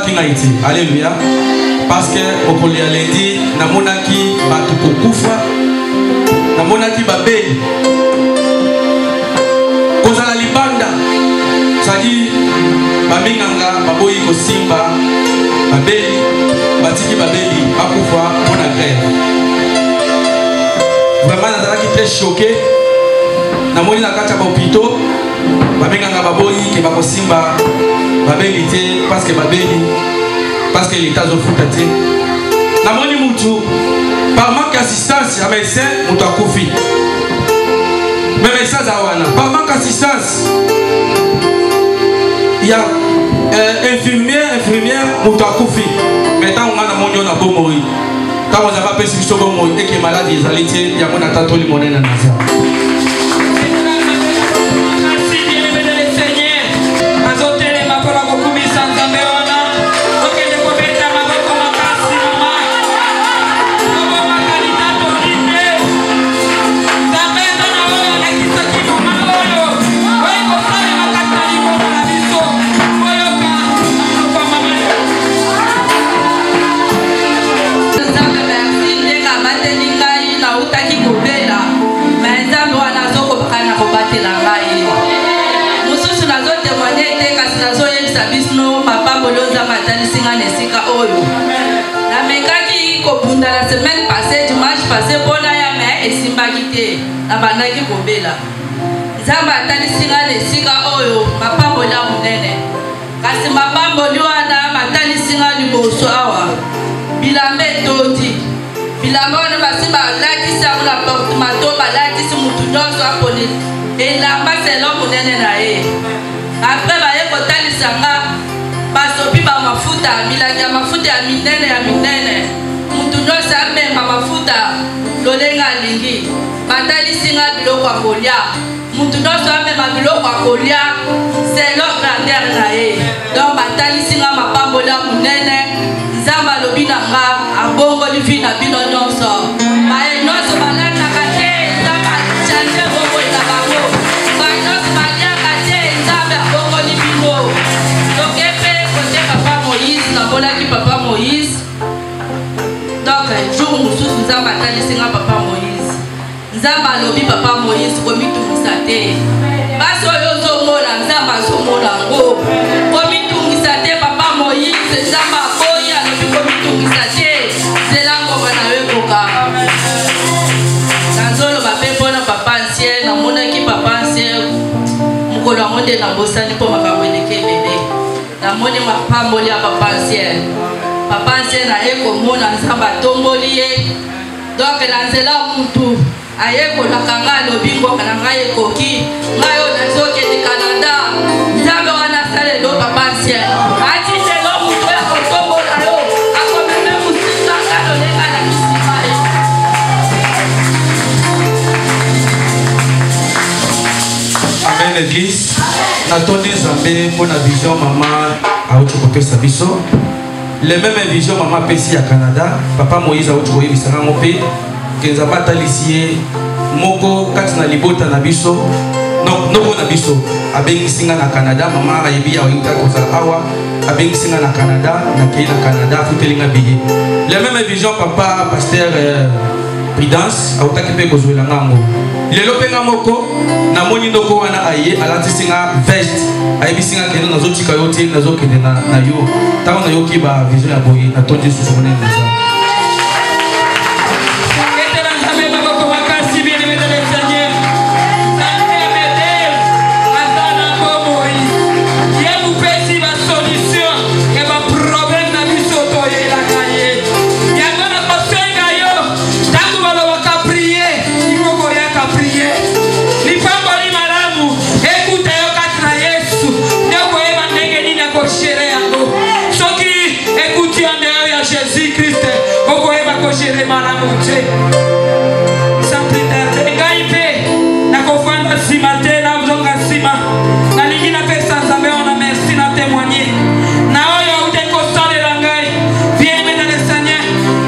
qui n'a été. Alléluia. Parce que au collier lundi, na monaki batuko kufa, na monaki babeli. Koza la libanda, ça dit baminganga baboyi ko simba babeli, batiki babeli bakufa mona grève. Vraiment nazalaki très choqué. Na moni na kata ba hôpital, baminganga baboyi ke bako simba babeli te parce que babeli parce que l'état zo futa te. Na moni mutu par manque d'assistance ya médecin mutu akufi. Mais médecin zawana par manque d'assistance il y a infirmière mutu akufi. Maintenant on a na moni na bomori. Quand on a pas pensé que bomori et que malade ezali te ya mona tatoli monena na za. La semaine passée, dimanche passé, bon et Simbagité, la banaki Kobela. Zamba Tani Singa ne Singa Oyo, Papa Mola Munene. Kasi Papa Moluana, Matani Singa du Bosoawa. Bilambe Toti. Bilambe on va se balaki sur la porte-manteau, balaki sur Moutoudon, soit poli. Et là, c'est l'homme Munene Nae. Après, Baye Kotali Sanga, Basopi Bamafuta, Milania Mafuta, Minene. Mutuno sambe mafuta lolenga lingi batali singa biloko akolia mutuno sambe mabiloko akolia c'est leur grandeur na ye donc batali singa mapambola munene nzamba lobina nga abongo livina bino nyonso bae nyonso balata kate nzamba change bongo na bango bae nyonso baliaka te nzamba abongo livino donc epe kote papa Moïse na bolaki papa Moïse. Donc, jour où nous avons attendu papa Moïse. Nous avons lobby papa Moïse comme tout ça. Parce que nous avons papa Moïse, nous avons c'est là qu'on va dans papa ancien, dans mon papa ancien, nous avons des nambosani pour ma bébé. Dans mon papa ancien. Papa ancien a mona nzamba tombolié donc la nzela mutu ayeko nakanga lobingo kana ngai koki ngayo nazoke di Canada nzamba wana sale do papa ancien ati telo mutu ya kotombola yo akomeme musika kalo lenga na kisima Amen l'église natoni nzambe mpona vision mama auti kopesa biso. Les mêmes visions maman Pessi à Canada, papa Moïse a outroyé Bissara Mopé, Kenzaba Talissier, Moko, Katina Libota Nabiso, non, Nobo Nabiso, Abeng Singa na Canada, maman Raibi a Winta Kosa Awa, Abeng Singa na Canada, Nakei na Canada, Futelinga Bigé. Les mêmes visions papa pasteur Prudence, a Utakipe Kozouela Ngango. Les Lopenga Moko, Namoni Noko wana aye, Alati Singa veste. Aibi singa kendo nazo chikayote nazo kende na yo tawo na yo kiba vision ya boyi na tonje susumone nza sans plus tarder, Gaïpé, na kofanda sima te na vzonga sima, na lingi na pesa nzambe on merci na témoigner, na oyo ute kosale langai, bien aimé dans le Seigneur,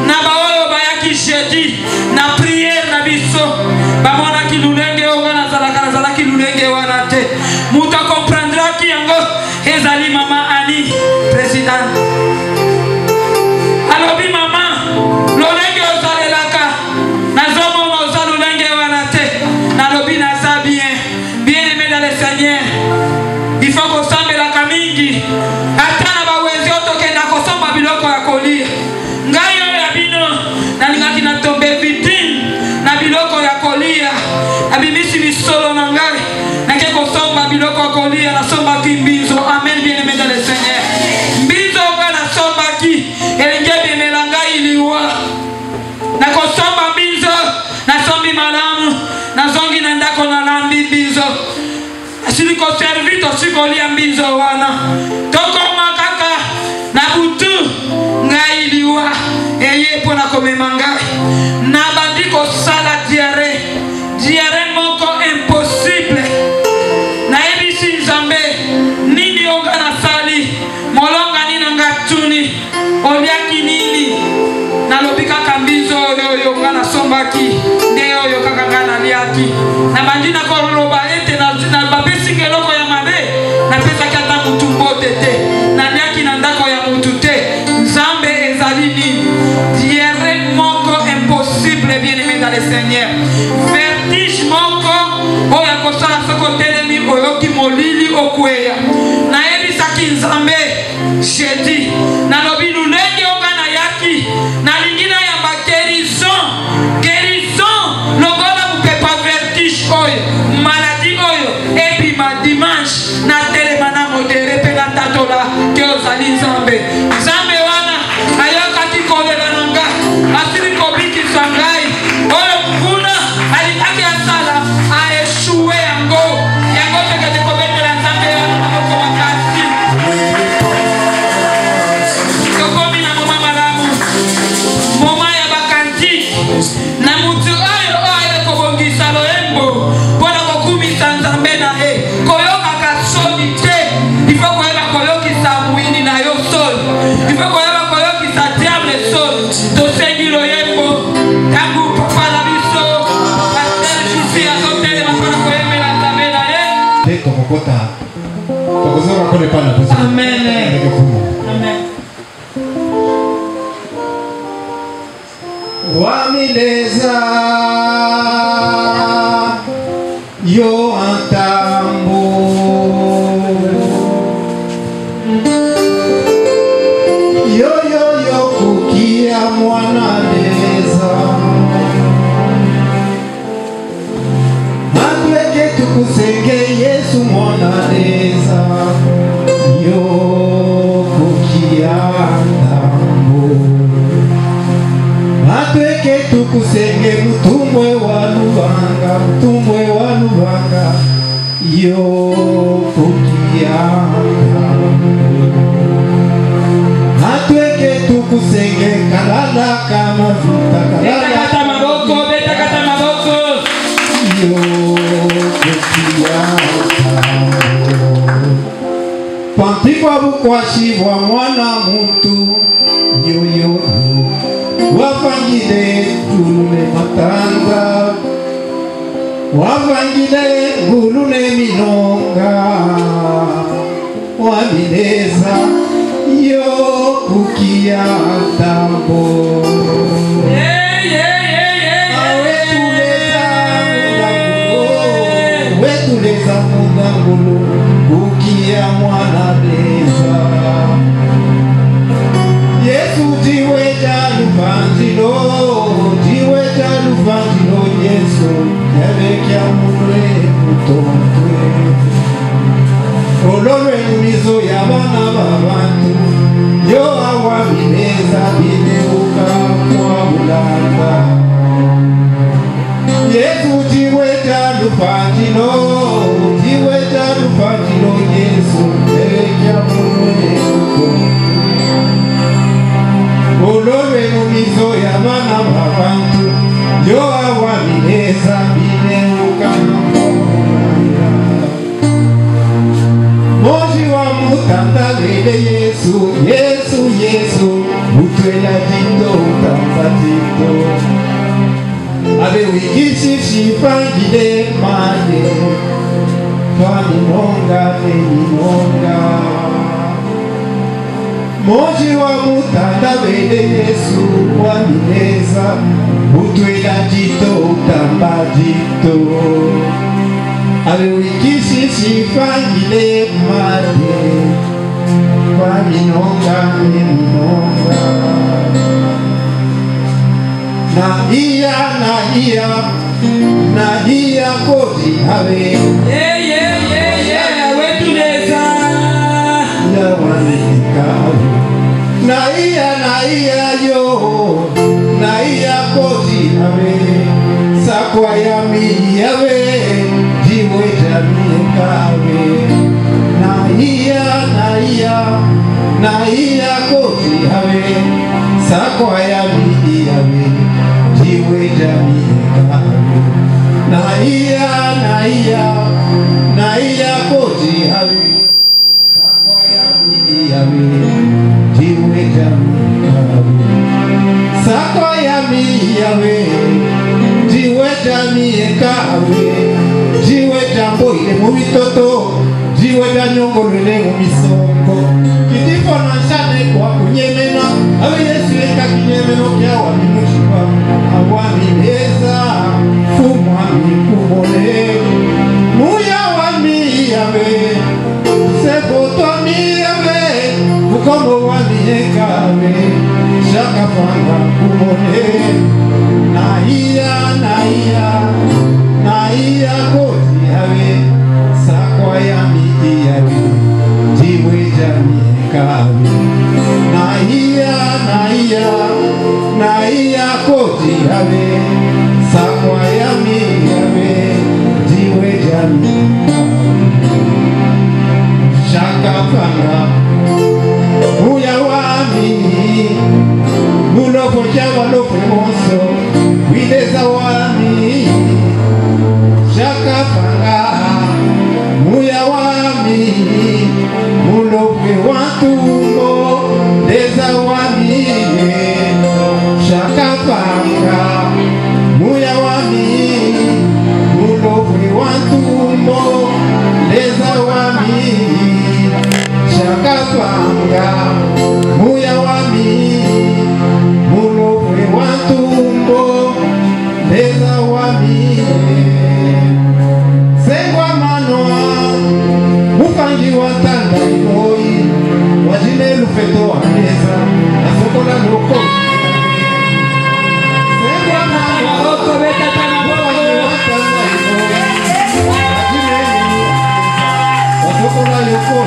na ba oyo bayaki jeudi, na prière na biso, ba mona ki lulenge wana zala ki lulenge wana te, muta comprendra ki yango ezali mama Annie, président. mingi atana bawezi otokenda kosomba biloko ya kolia ngai oyo ya bino nalingaki natombe vitine na biloko ya kolia abimisi bisolo na ngai nake kosomba biloko ya kolia nasombaki mbizo. Amen, bien-aimé dans le Seigneur. Mbizo nga nasombaki elenge bimela ngai liwa nakosomba mbizo nasombi malamu nazongi na ndako nalambi mbizo asili koservi tosikolia mbizo wana tokoma kaka na butu ngai liwa eye pona komema ngai na bandi kosala diare moko impossible na ebisi nzambe nini onga nasali molonga nini nga tuni oliaki nini nalobi kaka mbizo oyo nga nasombaki nde oyo kaka nga naliaki na bandi nakoloba ete na bapesi eloko ya mabe napesaki ata mutu mbote te naliaki na ndako ya mutu te. Nzambe ezali nini diere moko impossible, bien-aimé dans le Seigneur. Vertige moko oyo akosala soko telemi oyoki molili okweya nayebisaki nzambe jeudi nalobi lulenge onga nayaki nalingina ya baguérison longola bupepa vertige oyo maladie oyo ebima dimanche na telema na modere mpe na tatola ke ozali nzambe wana ayokaki kolela na nga asili kobikisa ngai oyo kuna alingaki asala aeshue yango tekete kobetela nzambe wana na moko makasi tokomi na moma malamu moma ya bakantiki na mutu oyo kobongisa loyembo mpona kokumisa nzambe na ye koyokaka soni te ifo koyeba koyokisa mwini na yo soni ifo koyeba koyokisa diable soni tosengi loyembo tangu papa na biso paster jusi azotelema mpona koyembela nzambe na ye teko kokota tokozora kole pana posa. Amen. Amen. Wamileza yo antambo yo kukia mwana leza atweke tukusenge Yesu mwana leza yo kukia antambo atweke tukusenge mutumbwe wa lubanga yo kukianga atweke tukusenge kalala kama vita Beta kata maboko yo kukianga pantikwa bukwashibwa mwana muntu yo wafangile tulule matanga wafangile ngulule minonga wamileza yo kukia tambo wetuleza mugangulu kukia mwana leza Yesu jiweta luvangilo Yesu yabekia mure mutontwe ololwe mizo ya bana babantu yo awamileza bineuka kwa bulanda Yesu jiweta luvangilo Yesu yabekia mure mutontwe ololwe mumizo ya bana babantu yo awamileza bineuka moji wa mutandagele Yesu utwela jindo utambatito abe wikishi shifangile mane twaninonga moji wa mutandagele Yesu wamileza utwela jito utambajito abe wikishi shifangile mane minonga minonga na iya koti ave wetuneza ya wanika na iya yo na iya koti ave sakwa ya mi ave jiwe jamii ave na iya koti ave sakwa ya mi ave jiwe jamii ave na iya koti ave sakwa ya mi ave jiwe jamii ave sakwa ya mi ave jiwe jamii ave jiwe jambo ile mumitoto jiwe janyongo lele mumisongo kitifo na nshane kwa kunyemena awe Yesu eka kinyemeno kya wamimushwa awamileza fumwa mikubole muya wami yawe sepoto mi yawe mukomo wami ekawe shaka fanga kubole na iya koti yawe sakwa ya mi yawe jiwe jami ekawe na iya koti yawe sakwa ya mi yawe jiwe jami shaka fanga uya wami mulofo chawa lofo monso wideza wami shaka fanga muya wami mulofwe watumbo deza wami shaka fanga muya wami mulofwe watumbo deza wami shaka fanga muya wami mulofwe watumbo deza wami sengwa manoa mufangi watanda imoi wajine lufeto aneza asokola loko sengwa manoa mufangi watanda imoi wajine wasokola loko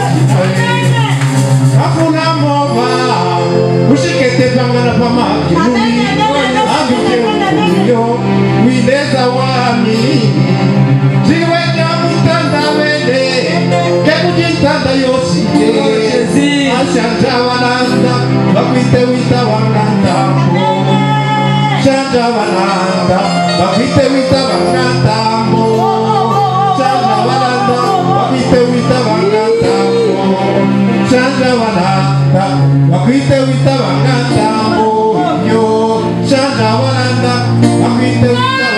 hakuna moba ushikete pangana pama kimuni abike ukuyo wideza wami jiwe jamutanda wede kekujitanda yosike ashanja wananda bakwite wita wananda shanja wananda bakwite wita wananda shanja wananda bakwite wita wananda shanja wananda bakwite wita wananda yo shanja wananda bakwite wita wananda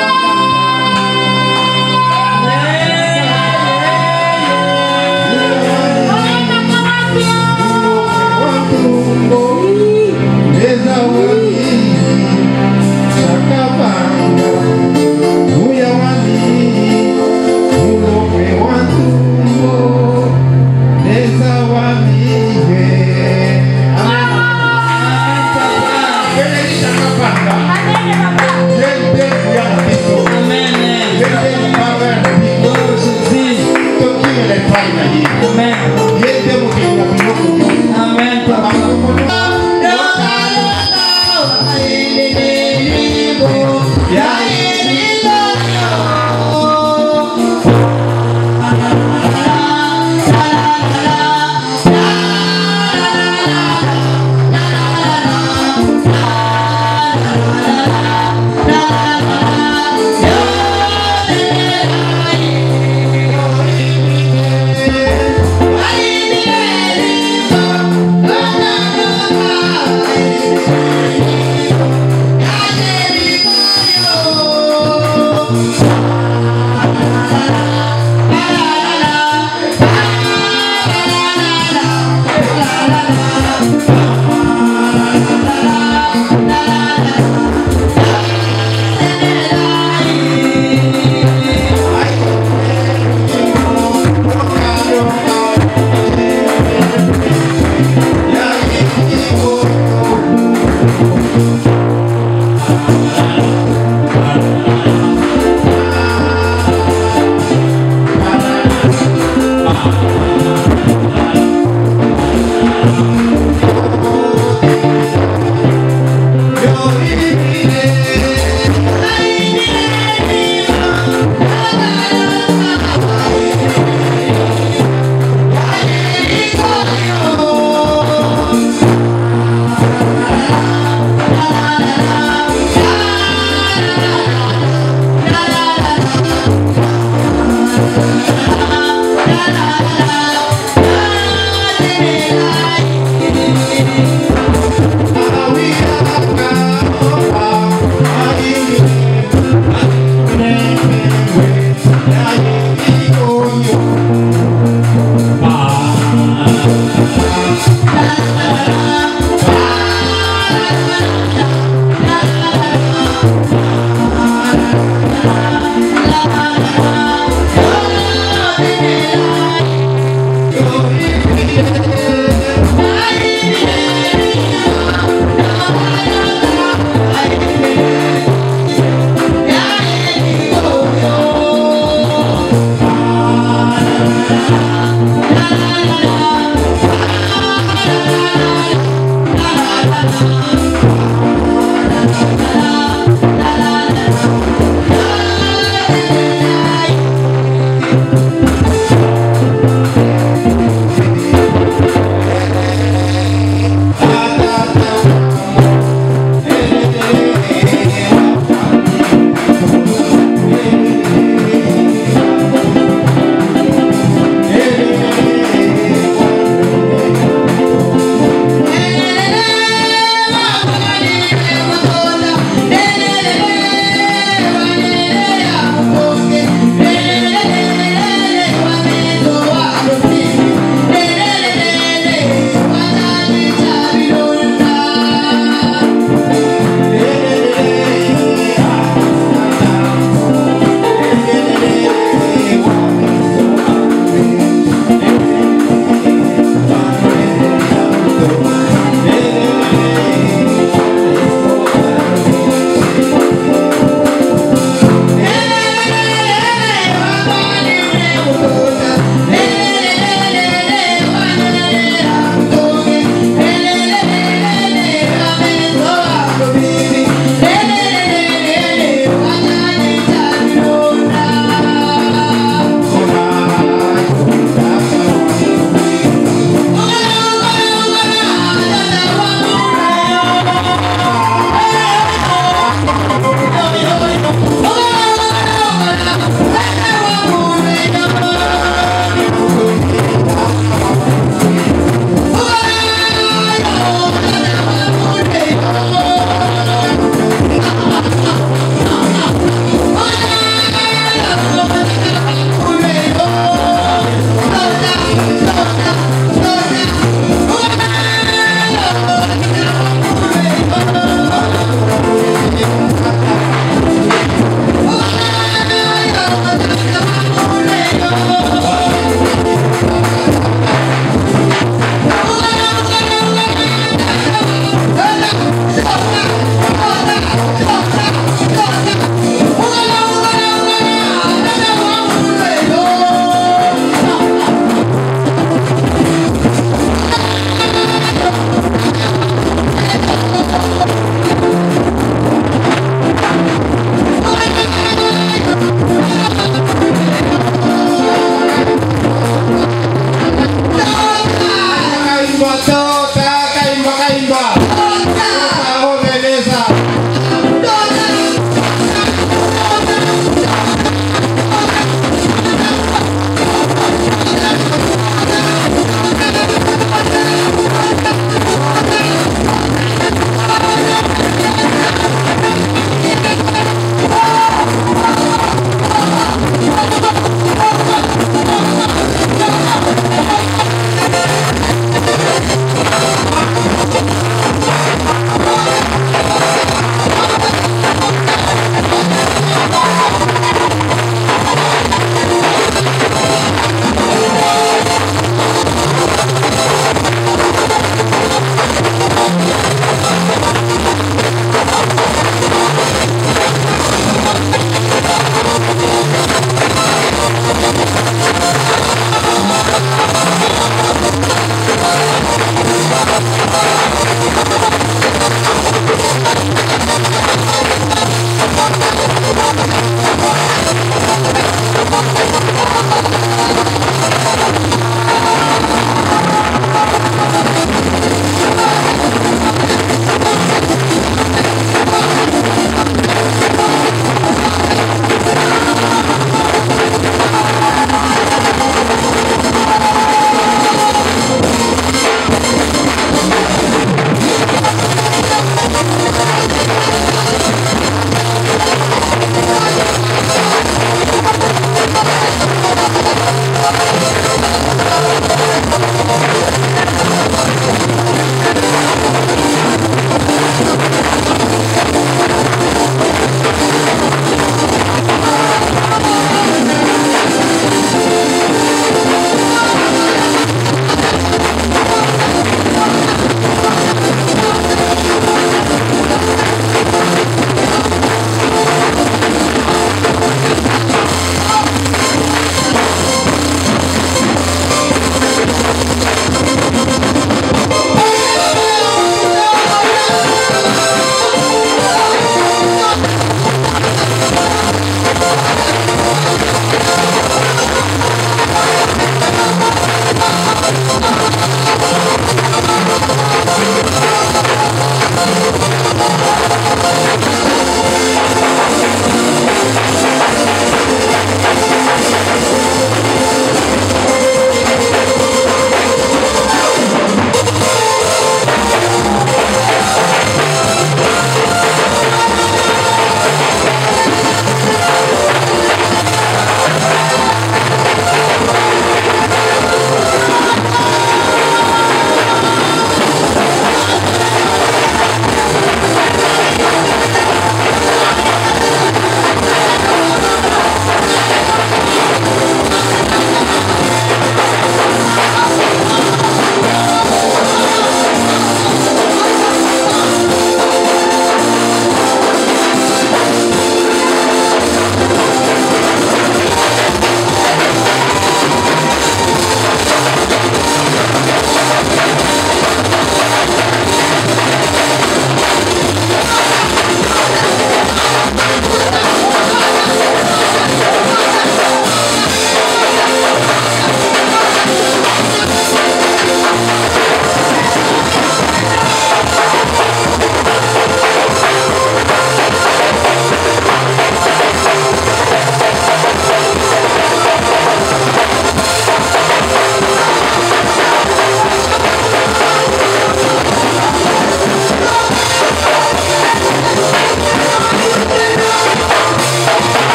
Tota, kaimba, kaimba. Tota, beleza.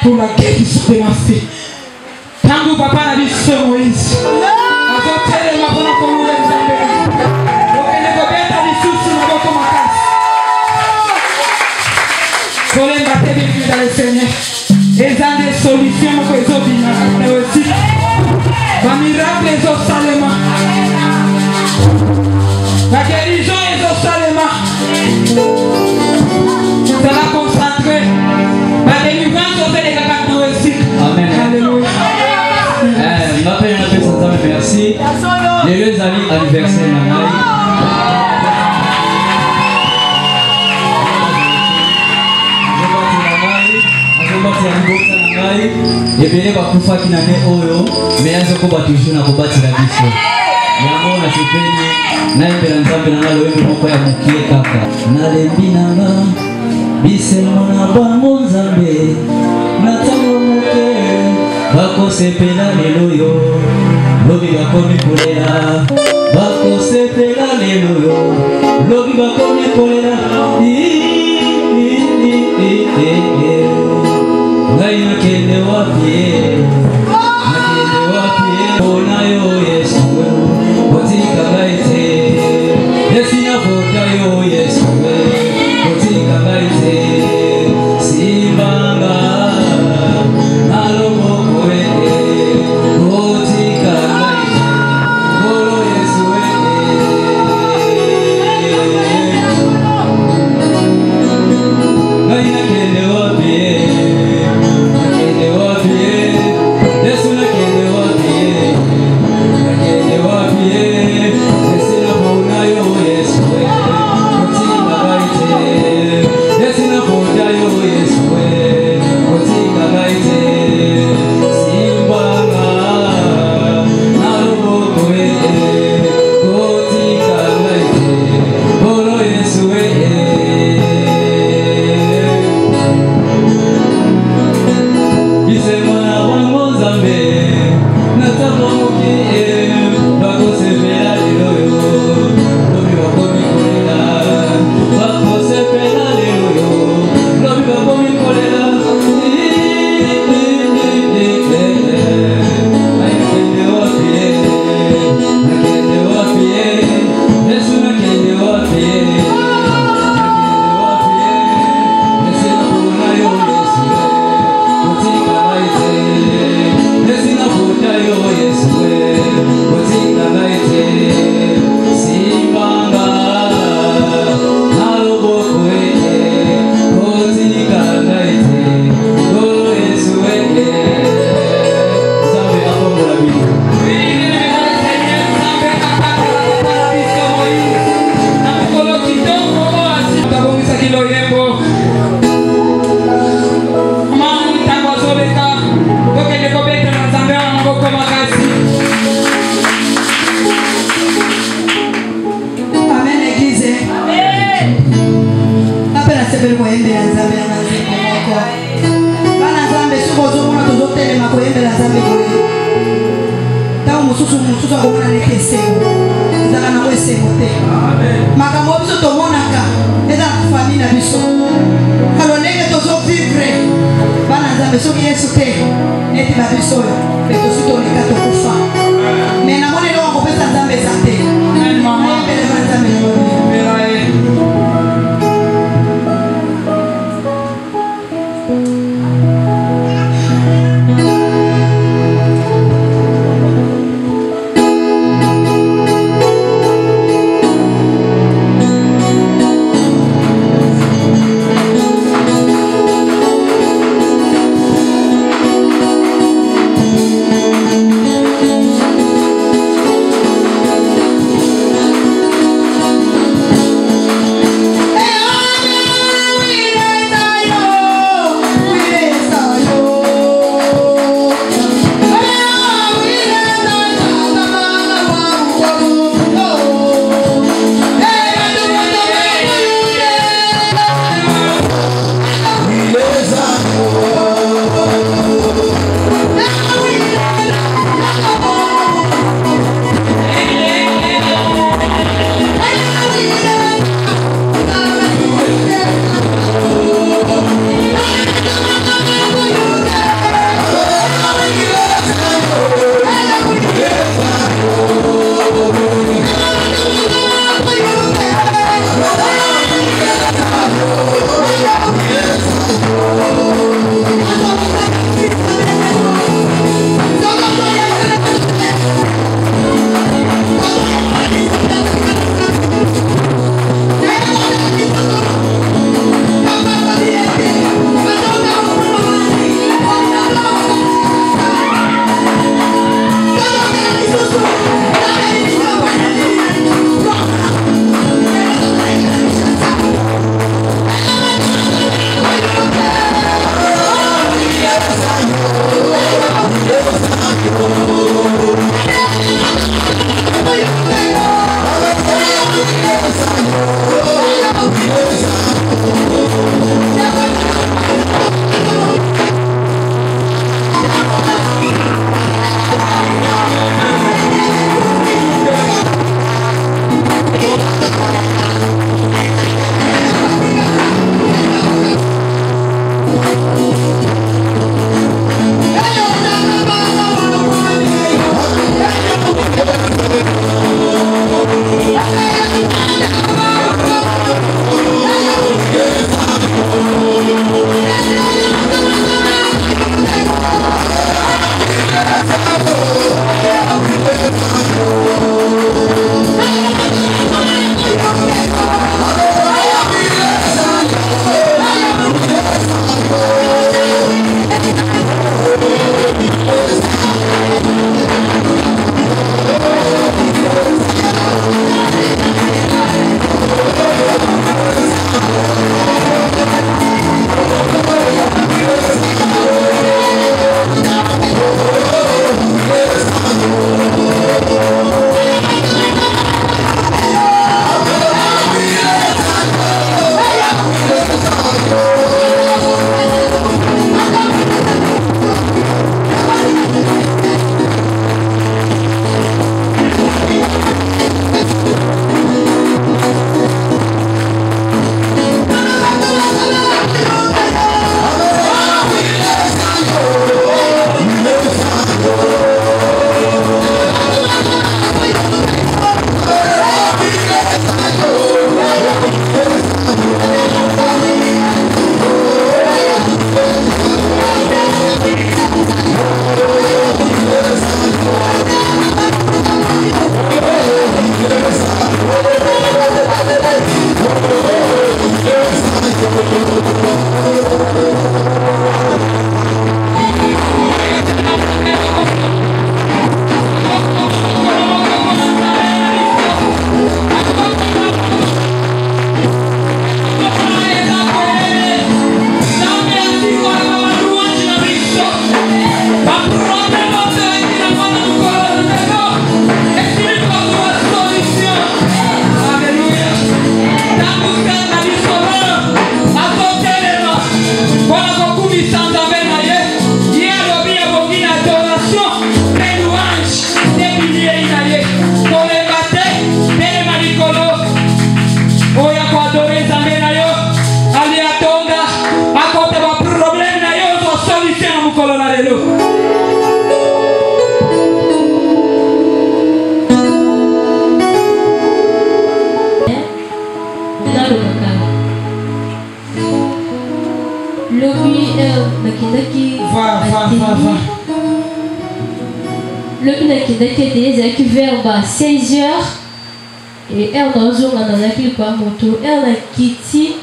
pour la guérison de ma fille. Tangu papa na biso Moïse. Azotelema mpona kolula Nzambe. Okende kobeta lisusu na boko makasi. Kolemba te bienvenue dans le Seigneur. Eza des solutions moko ezobima na aussi. Ba miracle ezosalema. La guérison ezosalema. Ça va concentrer. La délivrance au fait des capables de réussir. Amen. Alléluia. Merci. Les deux amis anniversaire Nanaï. Et bien, bakufa kinane oyo, mais azo ko batushu na kobatira biso. Yango na sipeni na imbela Nzambe na loyembe moko ya mukie kaka. Na lembi nanga bisemo na bango Nzambe. Na tango moke bakosepela lelo yo. Lobi bakomi kolela. Bakosepela lelo yo. Lobi bakomi kolela. Ngai nakende wapi ona yo Yesu otika ngai te esina vota yo Yesu otika ngai te simbanga naloboko otika ngai te olo Yesu ngai nakende wapi vers 16h et elle dans la qui pas moto elle a quitté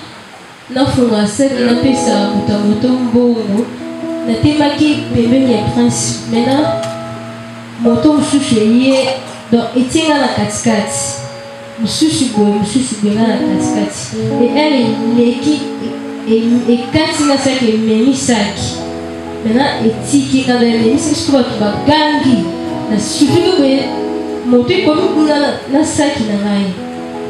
na funga ça qui n'a pas ça moto bongo na tema qui bébé ni prince maintenant moto chouchouye donc etinga la katikati mususu na katikati et elle est qui et katinga ça qui meni saki maintenant etiki quand même c'est ce que va gangi na surtout que moto comme na saki na ngai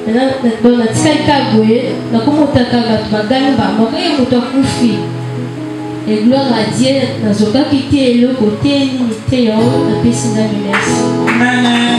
maintenant na tsai ka boye na komota ka ba bagani ba mokai moto kufi et gloire à Dieu na zoka kiti le côté ni te yo na pesi na merci amen.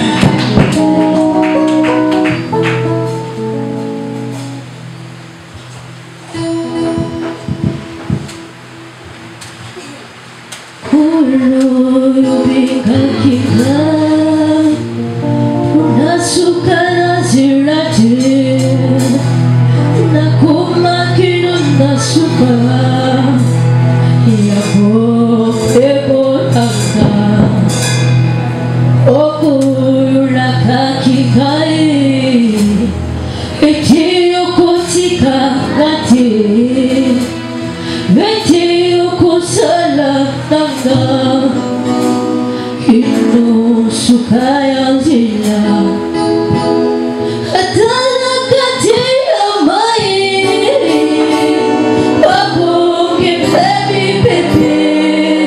Baby, baby.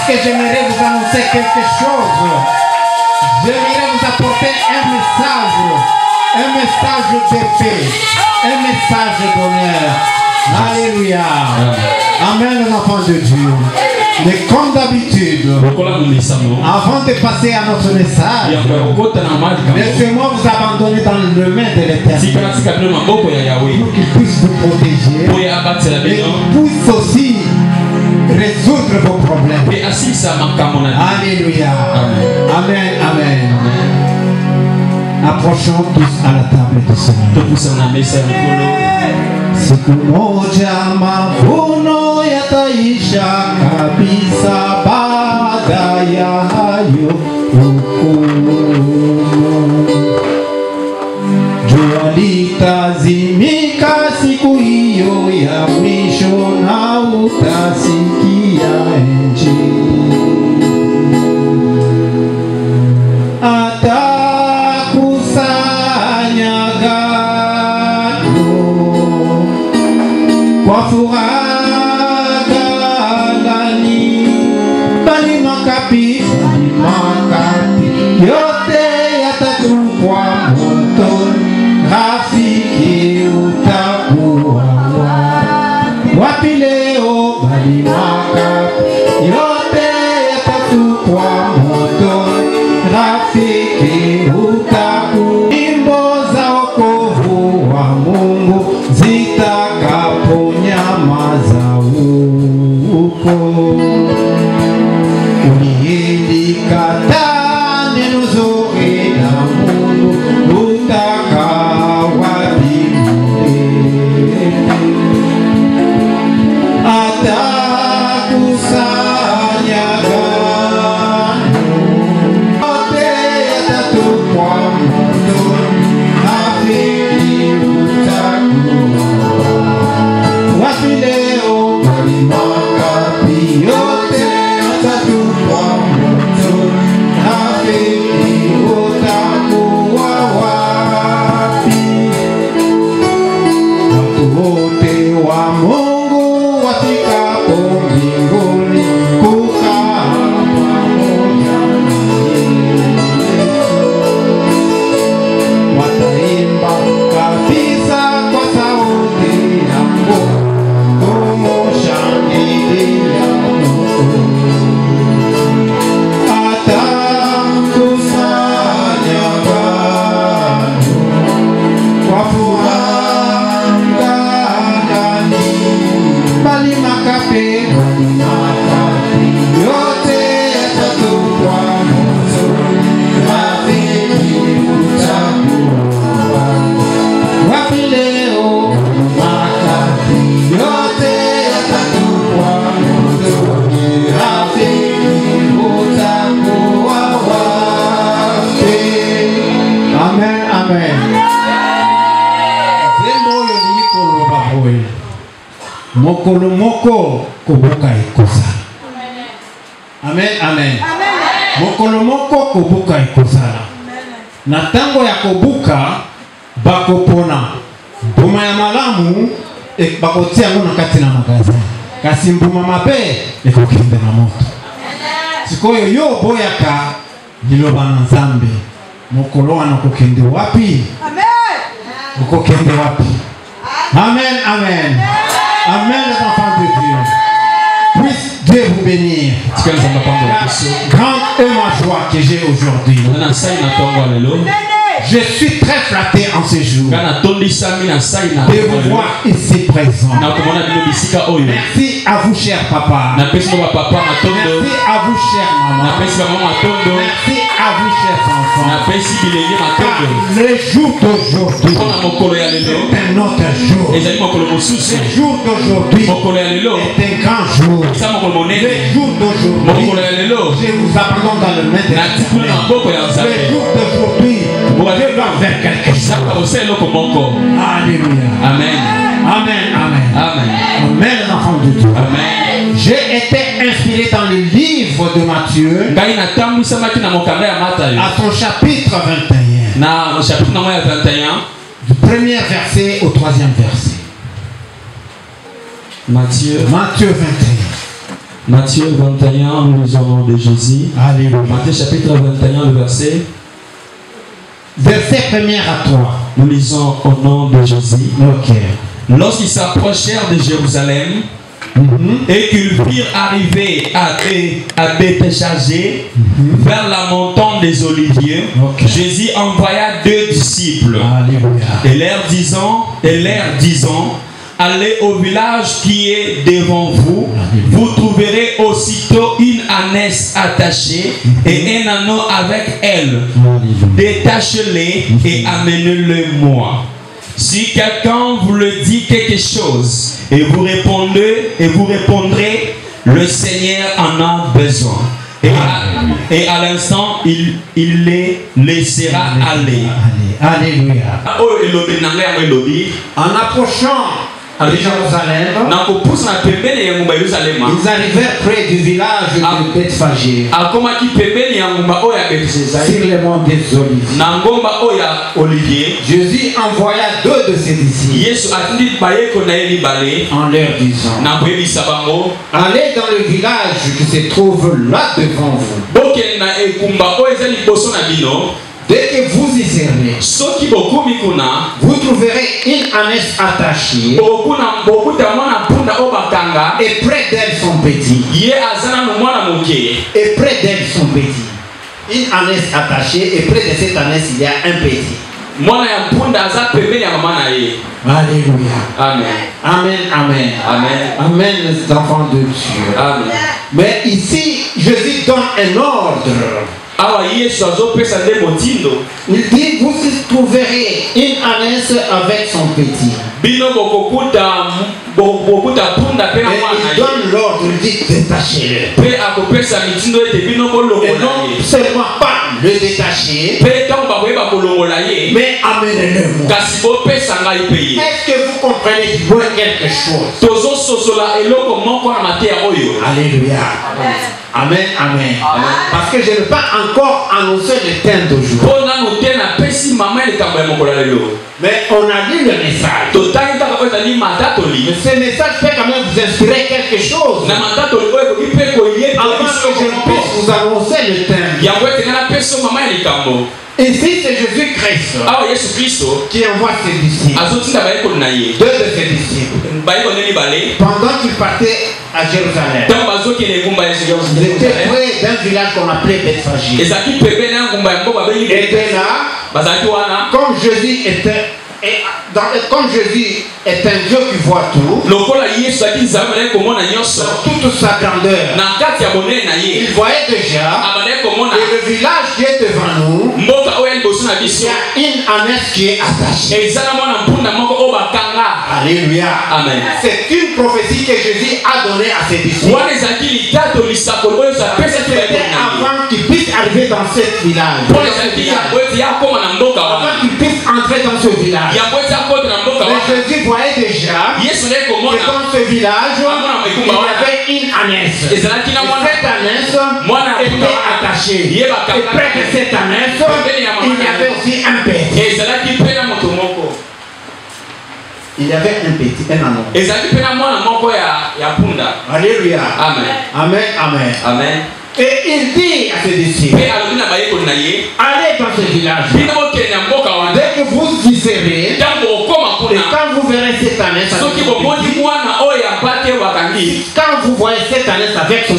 que j'aimerais vous annoncer quelque chose. J'aimerais vous apporter un message de paix, un message d'honneur. Alléluia. Amen, les enfants de Dieu. Mais comme d'habitude, avant de passer à notre message, laissez-moi vous abandonner dans les mains de l'Éternel pour qu'il puisse vous protéger et qu'il puisse aussi résoudre vos problèmes. Alléluia. Amen. Amen. Approchons tous à la table du Seigneur. Siku moja mavuno yataisha kabisa, baada ya hayo hukumu. Jua litazimika siku hiyo ya mwisho, na utasikia injili. Kwa furaha ghalani, bali makapi yote yatatupwa motoni. Rafiki, utakuwa wapi leo? Bali makapi yote yatatupwa motoni. Rafiki, utakuwa. Nyimbo za wokovu wa Mungu zitakaponyamaza huko, uliyelikataa neno zuri la Mungu utakaa wapi milele? Atakusanya ngano yote yatatupwa motoni. Rafiki, utakuwa wapi leo? Bali makapi yote yatatupwa motoni. Rafiki, utakuwa wapi? Watu wote wa Mungu wafikapo mbinguni kukaa pamoja na Yesu, wataimba kabisa kwa sauti ya nguvu, kumshangilia Mungu. Atakusanya ngano kwa furaha ghalani, bali makapi yote yatatupwa motoni. Rafiki, utakuwa wapi leo? Makapi yote yatatupwa motoni. Rafiki, utakuwa wapi? Amen, amen. Zembo oyo likoloba boye, mokolo moko kobuka ekozala. Amen, amen. Mokolo moko kobuka ekozala. Na tango ya kobuka bakopona mbuma ya malamu bakotia yango na kati na magazin, kasi mbuma mabe ekokende na moto. Sikoyo yo boyaka liloba na Nzambe, mokolo wana kokende wapi? Ukokende wapi? Amen, amen. Amen, les enfants de Dieu. Puisse Dieu vous bénir. La grande et ma joie que j'ai aujourd'hui. Je suis très flatté en ce jour de vous voir ici présent. Merci à vous, cher papa. Merci à vous, cher maman. Merci à vous, chers enfants. Le jour d'aujourd'hui est un autre jour. Le jour d'aujourd'hui est un grand jour. Le jour d'aujourd'hui, je vous abandonne dans le main de l'Éternel. Le jour d'aujourd'hui, je dois faire quelque chose. Alléluia. Amen. Amen, amen. Amen. Amen, les enfants de Dieu. Amen. J'ai été inspiré dans le livre de Matthieu à son chapitre 21. Du premier verset au troisième verset. Matthieu 21. Matthieu 21, nous lisons au nom de Jésus. Alléluia. Matthieu chapitre 21, le verset. Verset 1er à 3. Nous lisons au nom de Jésus. Ok. Lorsqu'ils s'approchèrent de Jérusalem et qu'ils virent arriver à Bethchagée, vers la montagne des Oliviers, Jésus envoya 2 disciples. Alléluia. Et leur disant, allez au village qui est devant vous, vous trouverez aussitôt une ânesse attachée et un anneau avec elle. Détachez-les et amenez-le moi. Si quelqu'un vous le dit quelque chose et vous répondrez, le Seigneur en a besoin. Et à l'instant, il les laissera aller. Alléluia. En approchant de Jérusalem, ils arrivèrent près du village de Bethphagée, sur les monts des Oliviers. Jésus envoya 2 de ses disciples en leur disant, allez dans le village qui se trouve là devant vous. Dès que vous y serez, vous trouverez une ânesse attachée et près d'elle son petit. Et près d'elle son petit. Une ânesse attachée et près de cette ânesse il y a un petit. Alléluia. Amen. Amen, amen. Amen. Amen, les enfants de Dieu. Amen. Mais ici, Jésus donne un ordre. Il dit, vous trouverez une ânesse avec son petit. Et il donne l'ordre, il dit, détachez-le. Et non seulement pas le détacher, mais amenez-le moi. Est-ce que vous comprenez qu'il doit quelque chose? Alléluia. Amen, amen. Parce que je n'ai pas encore annoncé le thème d'aujourd'hui. Mais on a lu le message. Mais ce message peut quand même vous inspirer quelque chose. Avant que je puisse vous annoncer le thème. Ici, c'est Jésus-Christ qui envoie ses disciples. 2 de ses disciples. Pendant qu'ils partaient à Jérusalem, ils étaient près d'un village qu'on appelait Bethphagée. Et de là, comme Jésus est un Dieu qui voit tout, dans toute sa grandeur, il voyait déjà que le village qui est devant nous, il y a une ânesse qui est attachée. Alléluia. Amen. C'est une prophétie que Jésus a donnée à ses disciples. C'était avant qu'ils puissent arriver dans ce village. Avant qu'ils puissent entrer dans ce village. Mais Jésus voyait déjà que dans ce village, il y avait une ânesse. Et cette ânesse était attachée. Et près de cette ânesse, il y avait aussi un petit. Il y avait un petit, un anneau. Alléluia. Amen. Amen, amen. Amen. Et il dit à ses disciples, allez dans ce village. Dès que vous y serez, et quand vous verrez cette ânesse, quand vous voyez cette ânesse avec son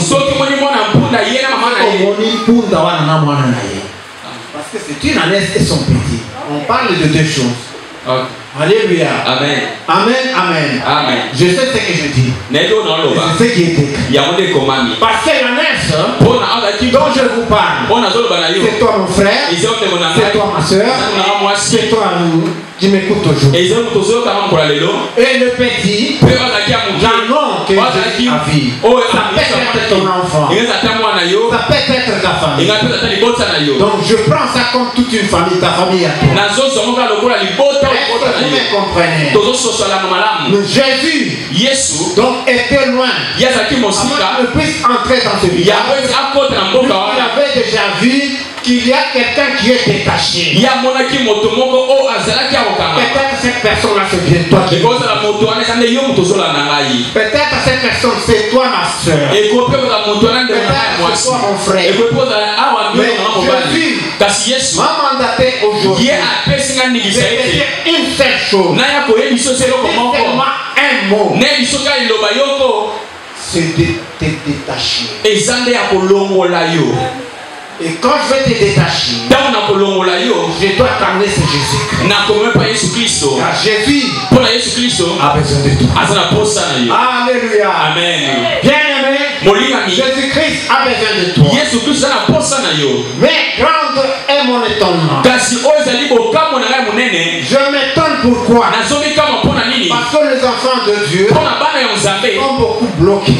parce que c'est une ânesse et son petit. On parle de 2 choses. Okay. Alléluia. Amen. Amen, amen. Amen. Je sais ce que je dis. C'est ce qui est écrit. Parce que l'ânesse dont je vous parle, c'est toi mon frère, c'est toi ma soeur, c'est toi qui m'écoute aujourd'hui. Et le petit, l'anneau que Jésus a vu, ça peut être ton enfant, ça peut être ta famille. Donc je prends ça comme toute une famille, ta famille à toi. Vous me comprenez. Jésus donc était loin avant qu'il puisse entrer dans ce village. Il avait déjà vu qu'il y a quelqu'un qui est détaché. Peut-être cette personne-là c'est bien toi. Peut-être cette personne, c'est toi ma soeur. C'est toi mon frère. Mais Jésus m'a mandaté aujourd'hui de dire une seule chose. Seulement un mot. C'est de te détacher. Et quand je vais te détacher, je dois t'amener sur Jésus-Christ. Car Jésus a besoin de toi. Alléluia. Amen. Bien-aimé, Jésus-Christ a besoin de toi. Mais grande est mon étonnement. Je m'étonne pourquoi. Parce que les enfants de Dieu sont beaucoup bloqués.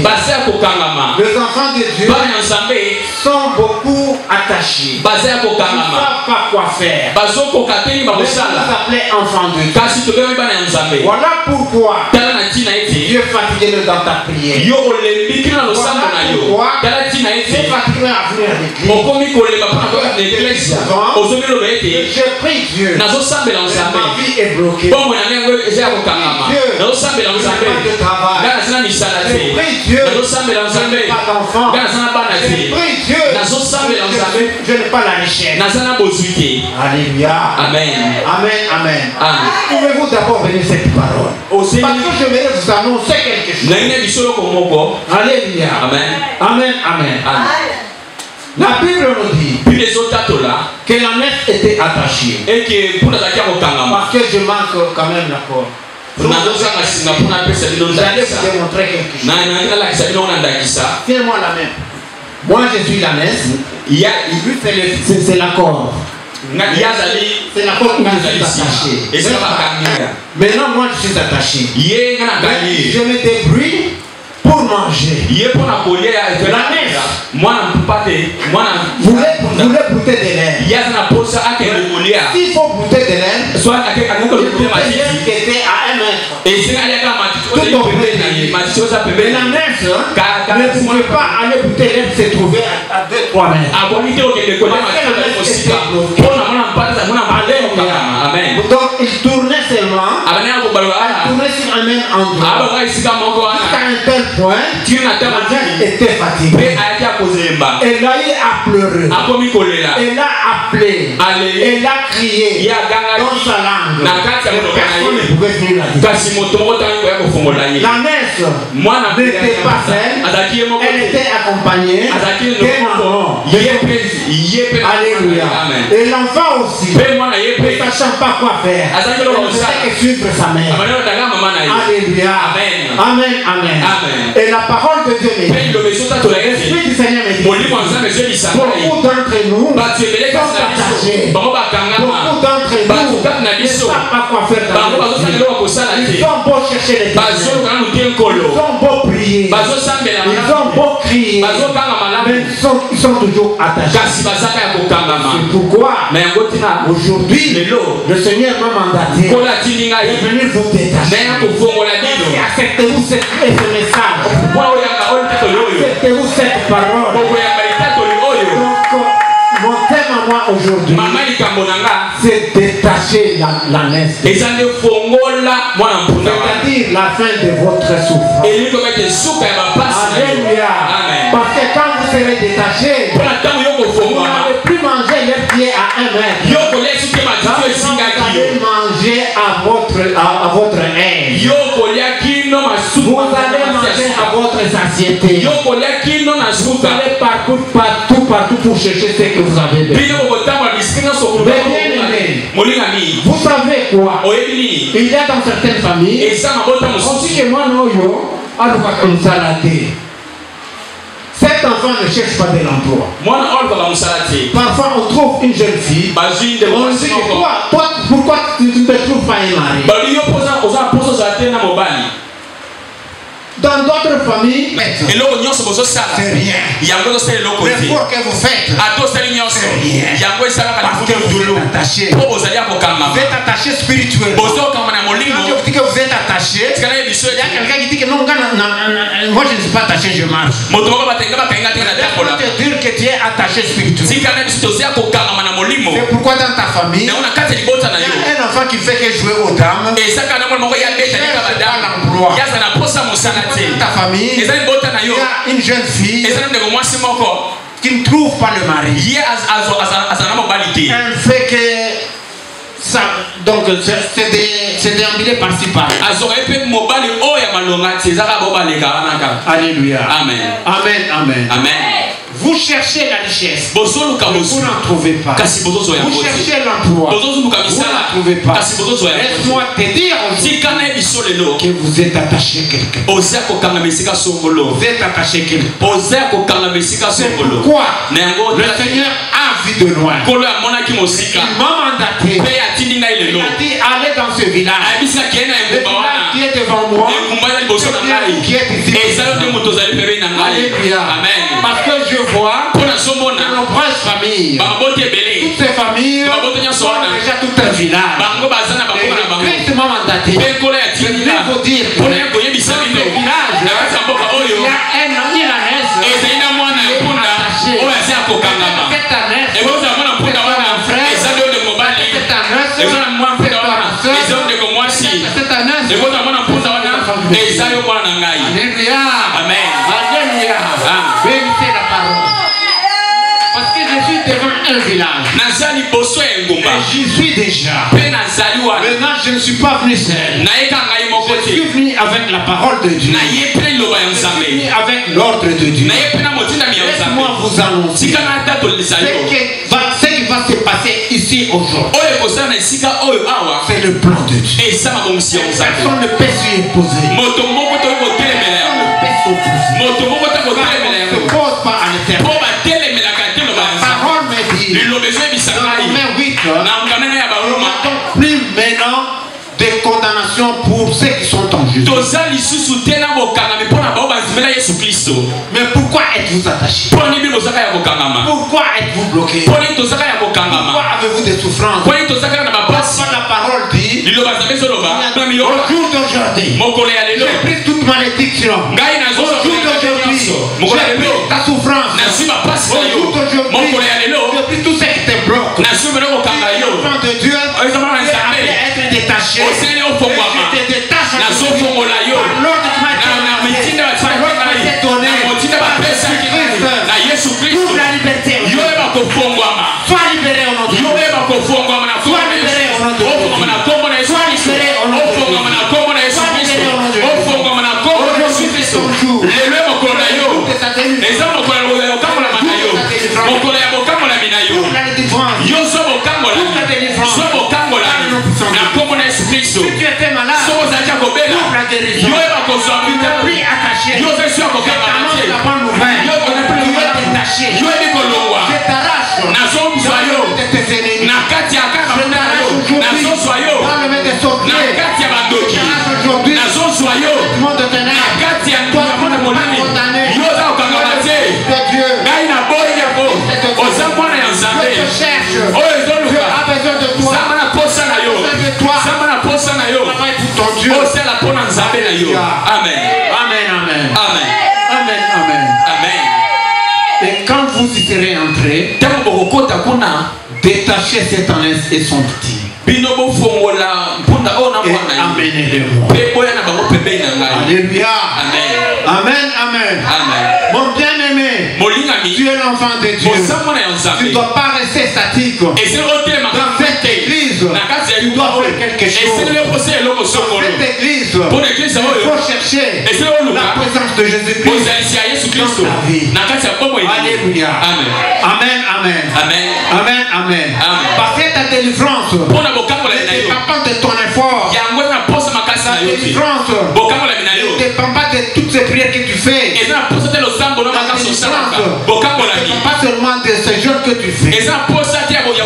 Les enfants de Dieu sont beaucoup attachés. Ils ne savent pas quoi faire. Mais vous appelez enfants de Dieu. Voilà pourquoi Dieu fatigue dans ta prière. Voilà pourquoi Dieu fatigue à venir à l'église. Je prie Dieu. Ma vie est bloquée. Dieu, je n'ai pas de travail. Je prie Dieu. Je n'ai pas d'enfant. Je prie Dieu. Je n'ai pas la richesse. Alléluia. Amen. Amen. Amen. Pouvez-vous d'abord venir cette parole? Parce que je vais vous annoncer quelque chose. Alléluia. Amen. La Bible nous dit que la messe était attachée. Parce que je manque quand même la corde. J'allais vous démontrer quelque chose. Tiens-moi la main. Moi je suis la messe. C'est la corde. C'est la corde que je suis attaché. Maintenant moi je suis attaché. Je me débrouille pour manger. La messe. Vous voulez goûter de l'air. S'il faut goûter de l'air, il faut qui était à 1 mètre. Tout compris. Mais la messe ne pouvait pas aller goûter l'air se trouver à 2-3 mètres. Donc il tournait seulement. Il tournait sur un même endroit. Jusqu'à un tel point, la était fatiguée. Elle a pleuré. Elle a appelé. Elle a crié dans sa langue. Personne ne pouvait venir la dire. La messe n'était pas seule. Elle était accompagnée d'un enfant. Alléluia. Et l'enfant aussi, ne sachant pas quoi faire, elle ne faisait que suivre sa mère. Alléluia. Amen. Et la parole de Dieu me dit, l'Esprit du Seigneur me dit, beaucoup d'entre nous sont attachés. Beaucoup d'entre nous ne savent pas quoi faire dans leur vie. Ils ont beau chercher les ténèbres. Ils ont beau prier. Ils ont beau crier. Mais ils sont toujours attachés. C'est pourquoi aujourd'hui le Seigneur m'a mandaté de venir vous détacher. Acceptez-vous ce message. Acceptez-vous cette parole. Donc, mon thème à moi aujourd'hui, c'est détacher la naisse. C'est-à-dire la fin de votre souffrance. Alléluia. Parce que quand vous serez détaché, vous n'allez plus manger les pieds à 1 mètre. Vous allez manger à votre aise. Vous allez manger à votre satiété. Vous allez partout pour chercher ce que vous avez besoin. Vous savez quoi? Il y a dans certaines familles, on dit que moi, cet enfant ne cherche pas de l'emploi. Parfois on trouve une jeune fille, on dit que toi, pourquoi tu ne te trouves pas un mari? Dans d'autres familles, c'est rien. L'effort que vous faites, c'est rien. Parce que vous êtes attaché. Vous êtes attaché spirituellement. Quand je dis que vous êtes attaché, il y a quelqu'un qui dit que non, moi je ne suis pas attaché, je marche. Je peux te dire que tu es attaché spirituellement. C'est pourquoi dans ta famille, il y a un enfant qui fait que jouer aux dames. Il cherche pas l'emploi. ta famille, il y a une jeune fille qui ne trouve pas le mari. Elle fait que ça, donc c'est déambulé par-ci par-là. Alléluia. Amen. Amen. Amen. Amen. Vous cherchez la richesse, vous n'en trouvez pas. Vous cherchez l'emploi, vous n'en trouvez pas. Laisse-moi te dire que vous êtes attaché à quelqu'un. Vous êtes attaché à quelqu'un. C'est pourquoi le Seigneur a vu de loin. Il m'a mandaté. Il a dit allez dans ce village. Le village qui est devant moi, qui est ici. Alléluia. Parce que je vois de nombreuses familles. Toutes ces familles sont déjà tout un village. Christ m'a mandaté. Je voulais vous dire que dans ce village, il y a une ânesse qui est attachée. Cette ânesse, c'est mon frère. Cette ânesse, c'est ma soeur. Cette ânesse, Alléluia. Amen. Alléluia. Bénissez la parole. Parce que je suis devant un village. Et j'y suis déjà. Maintenant, je ne suis pas venu seul. Je suis venu avec la parole de Dieu. Je suis venu avec l'ordre de Dieu. Laisse-moi vous annoncer ce qui va se passer ici aujourd'hui. C'est le plan de Dieu. Personne ne peut s'y opposer. Personne ne peut s'opposer. On ne se pose pas à l'éternel. La parole me dit dans Romains 8, il n'y a donc plus maintenant de condamnation pour ceux qui sont en Jésus. Mais pourquoi êtes-vous attachés? Pourquoi êtes-vous bloqués? Pourquoi avez-vous des souffrances? Pourquoi la parole dit au jour d'aujourd'hui, j'ai pris toute malédiction. Au jour d'aujourd'hui, j'ai pris ta souffrance. Au jour d'aujourd'hui, j'ai pris tout ce qui te bloque. L'enfant de Dieu est appelé à être détaché. Je te détache par l'ordre qui m'a été donné. Pour la liberté. Sois libéré au nom de Dieu. Sois libéré au nom de Dieu. Sois libéré au nom de Dieu. Sois libéré au nom de Dieu. Aujourd'hui c'est ton jour. Si tu étais malade, pour la guérison, tu n'es plus attaché. Je t'annonce la bonne nouvelle. Tu es détaché. Je t'arrache de tes ennemis. Je t'arrache aujourd'hui dans le main des sorciers. Je t'arrache aujourd'hui du monde de ténèbres. Toi, tu n'es pas condamné. C'est Dieu. Je te cherche. Dieu a besoin de toi. Travaille pour ton Dieu. Amen. Amen, amen. Amen. Amen, amen. Amen. Et quand vous y serez entrés, détachez cette ânesse et son petit. Et amenez-le-moi. Alléluia. Amen, amen. Mon bien-aimé, tu es l'enfant de Dieu. Tu ne dois pas rester statique. Dans cette église, tu dois faire quelque chose. Dans cette église, il faut chercher la présence de Jésus-Christ dans ta vie. Alléluia. Amen, amen. Amen, amen. Parce que ta délivrance ne dépend pas de ton effort. Ta délivrance ne dépend pas de toutes ces prières que tu fais. La délivrance ne dépend pas seulement de ces jours que tu fais.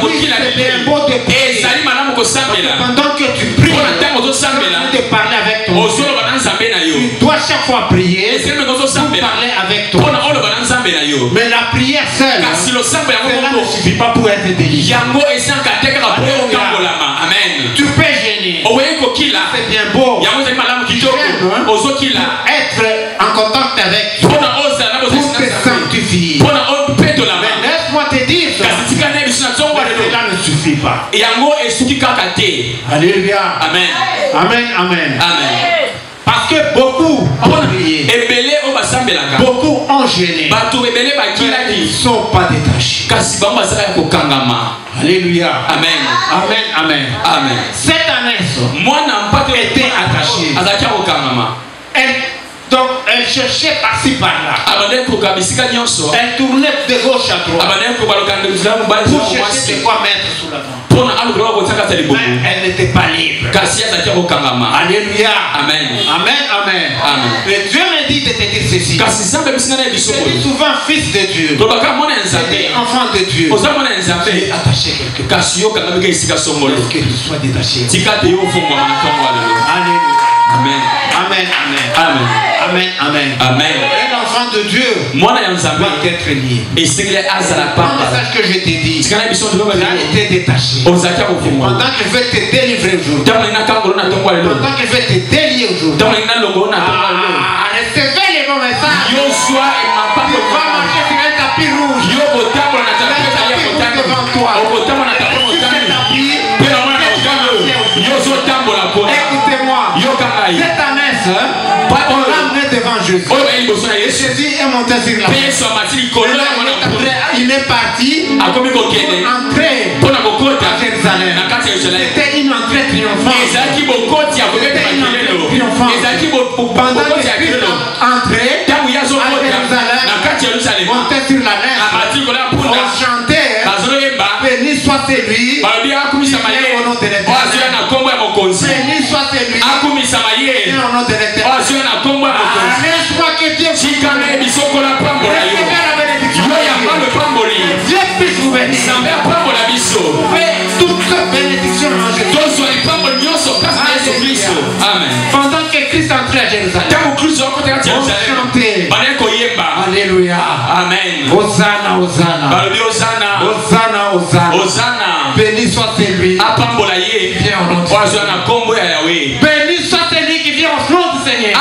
Oui, c'est bien beau de prier. Pendant que tu pries, tu de parler avec ton Dieu. Tu dois chaque fois prier pour parler avec toi. Mais la prière seule, cela ne suffit pas pour être délivré. Tu peux gêner. C'est bien beau. Être en contact avec toi pour te sanctifier. Mais laisse-moi te dire ça. Cela ne suffit pas. Alléluia. Amen. Amen, amen. Parce que beaucoup ont prié. Beaucoup ont gêné. Mais ils ne sont pas détachés. Alléluia. Amen. Amen. Amen. Amen. Cette année était attachée. Donc elle cherchait par-ci par-là. Elle tournait de gauche à droite pour chercher de quoi mettre sous la dent. Mais elle n'était pas libre. Alléluia. Amen. Amen. Amen. Amen. Et Dieu me dit de te dire ceci. Je dis souvent fils de Dieu. Je dis enfant de Dieu. Tu es attaché quelque part. Que tu sois détaché. Alléluia. Amen. Amen. Amen. Amen. Amen. Amen. Amen. Un enfant de Dieu doit être lié. Le message que je t'ai dit, tu as été détaché. Pendant que je vais te délivrer aujourd'hui, pendant que je vais te délier aujourd'hui, recevez les bons messages. Tu vas marcher sur un tapis rouge. Devant toi. Écoutez-moi. Cette année, on l'a amené devant Jésus. Jésus est monté sur la terre. Il est parti pour entrer à Jérusalem. C'était une entrée triomphante. Pendant que Christ entrait à Jérusalem, montait sur la mer, on chantait béni soit celui qui vient au nom de l'Éternel. Béni soit celui qui vient au nom de l'Éternel. Laisse-moi que Dieu vous Dieu puisse vous bénir. Toute bénédiction en Jésus. Pendant que Christ entrait à Jérusalem, on chantait. Alléluia. Amen. Hosanna, Hosanna. Hosanna, Hosanna. Hosanna. Béni soit celui qui vient au nom de Dieu. Béni soit celui qui vient au nom du Seigneur.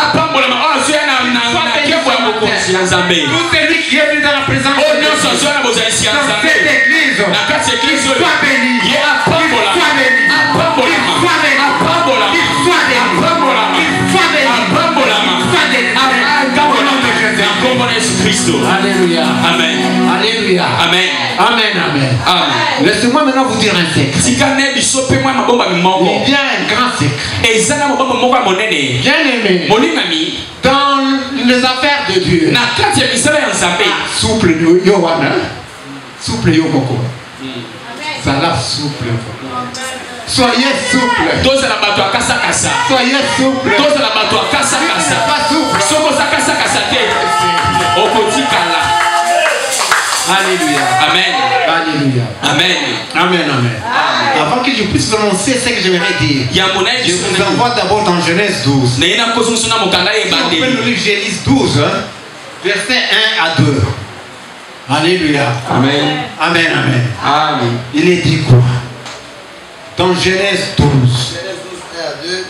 Tout celui qui est venu dans la présence de Dieu. Dans cette église. Soit béni. Soit béni. Alléluia. Amen. Alléluia. Amen. Amen. Amen. Amen. Laissez-moi maintenant vous dire un secret. Il y a un grand secret. Bien aimé. Dans les affaires de Dieu. Souple Yowana. Souple Yomoko. Ça l'a souple. Soyez souple. Soyez souple. Pas souple. Alléluia. Amen. Alléluia. Amen. Amen. Amen. Avant que je puisse prononcer ce que j'aimerais dire, je vous envoie d'abord dans Genèse 12. Si on peut nous lire Genèse 12, verset 1 à 2. Alléluia. Amen. Amen. Amen. Amen. Il est dit quoi? Dans Genèse 12. Genèse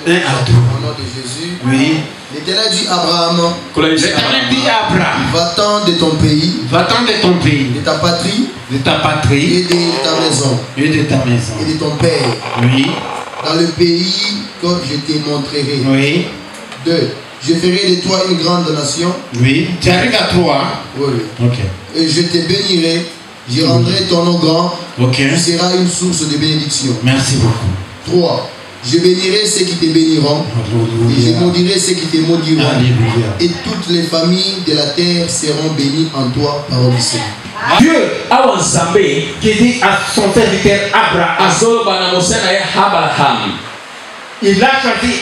12, 1 à 2. Au nom de Jésus. Oui. L'Éternel dit à Abraham. L'Éternel dit à Abraham. Va-t'en de ton pays. Va-t'en de ton pays. De ta patrie. De ta patrie. Et de ta maison. Et de ta maison. Et de ton père. Oui. Dans le pays que je te montrerai. Oui. 2. Je ferai de toi une grande nation. Oui. Tu arrives à 3. Hein? Oui. Ok. Et je te bénirai. Je rendrai ton nom grand. Ok. Tu seras une source de bénédiction. Merci beaucoup. 3. Je bénirai ceux qui te béniront. Alléluia. Et je maudirai ceux qui te maudiront. Alléluia. Et toutes les familles de la terre seront bénies en toi, parole du Seigneur. Dieu qui dit à son serviteur Abraham, il a choisi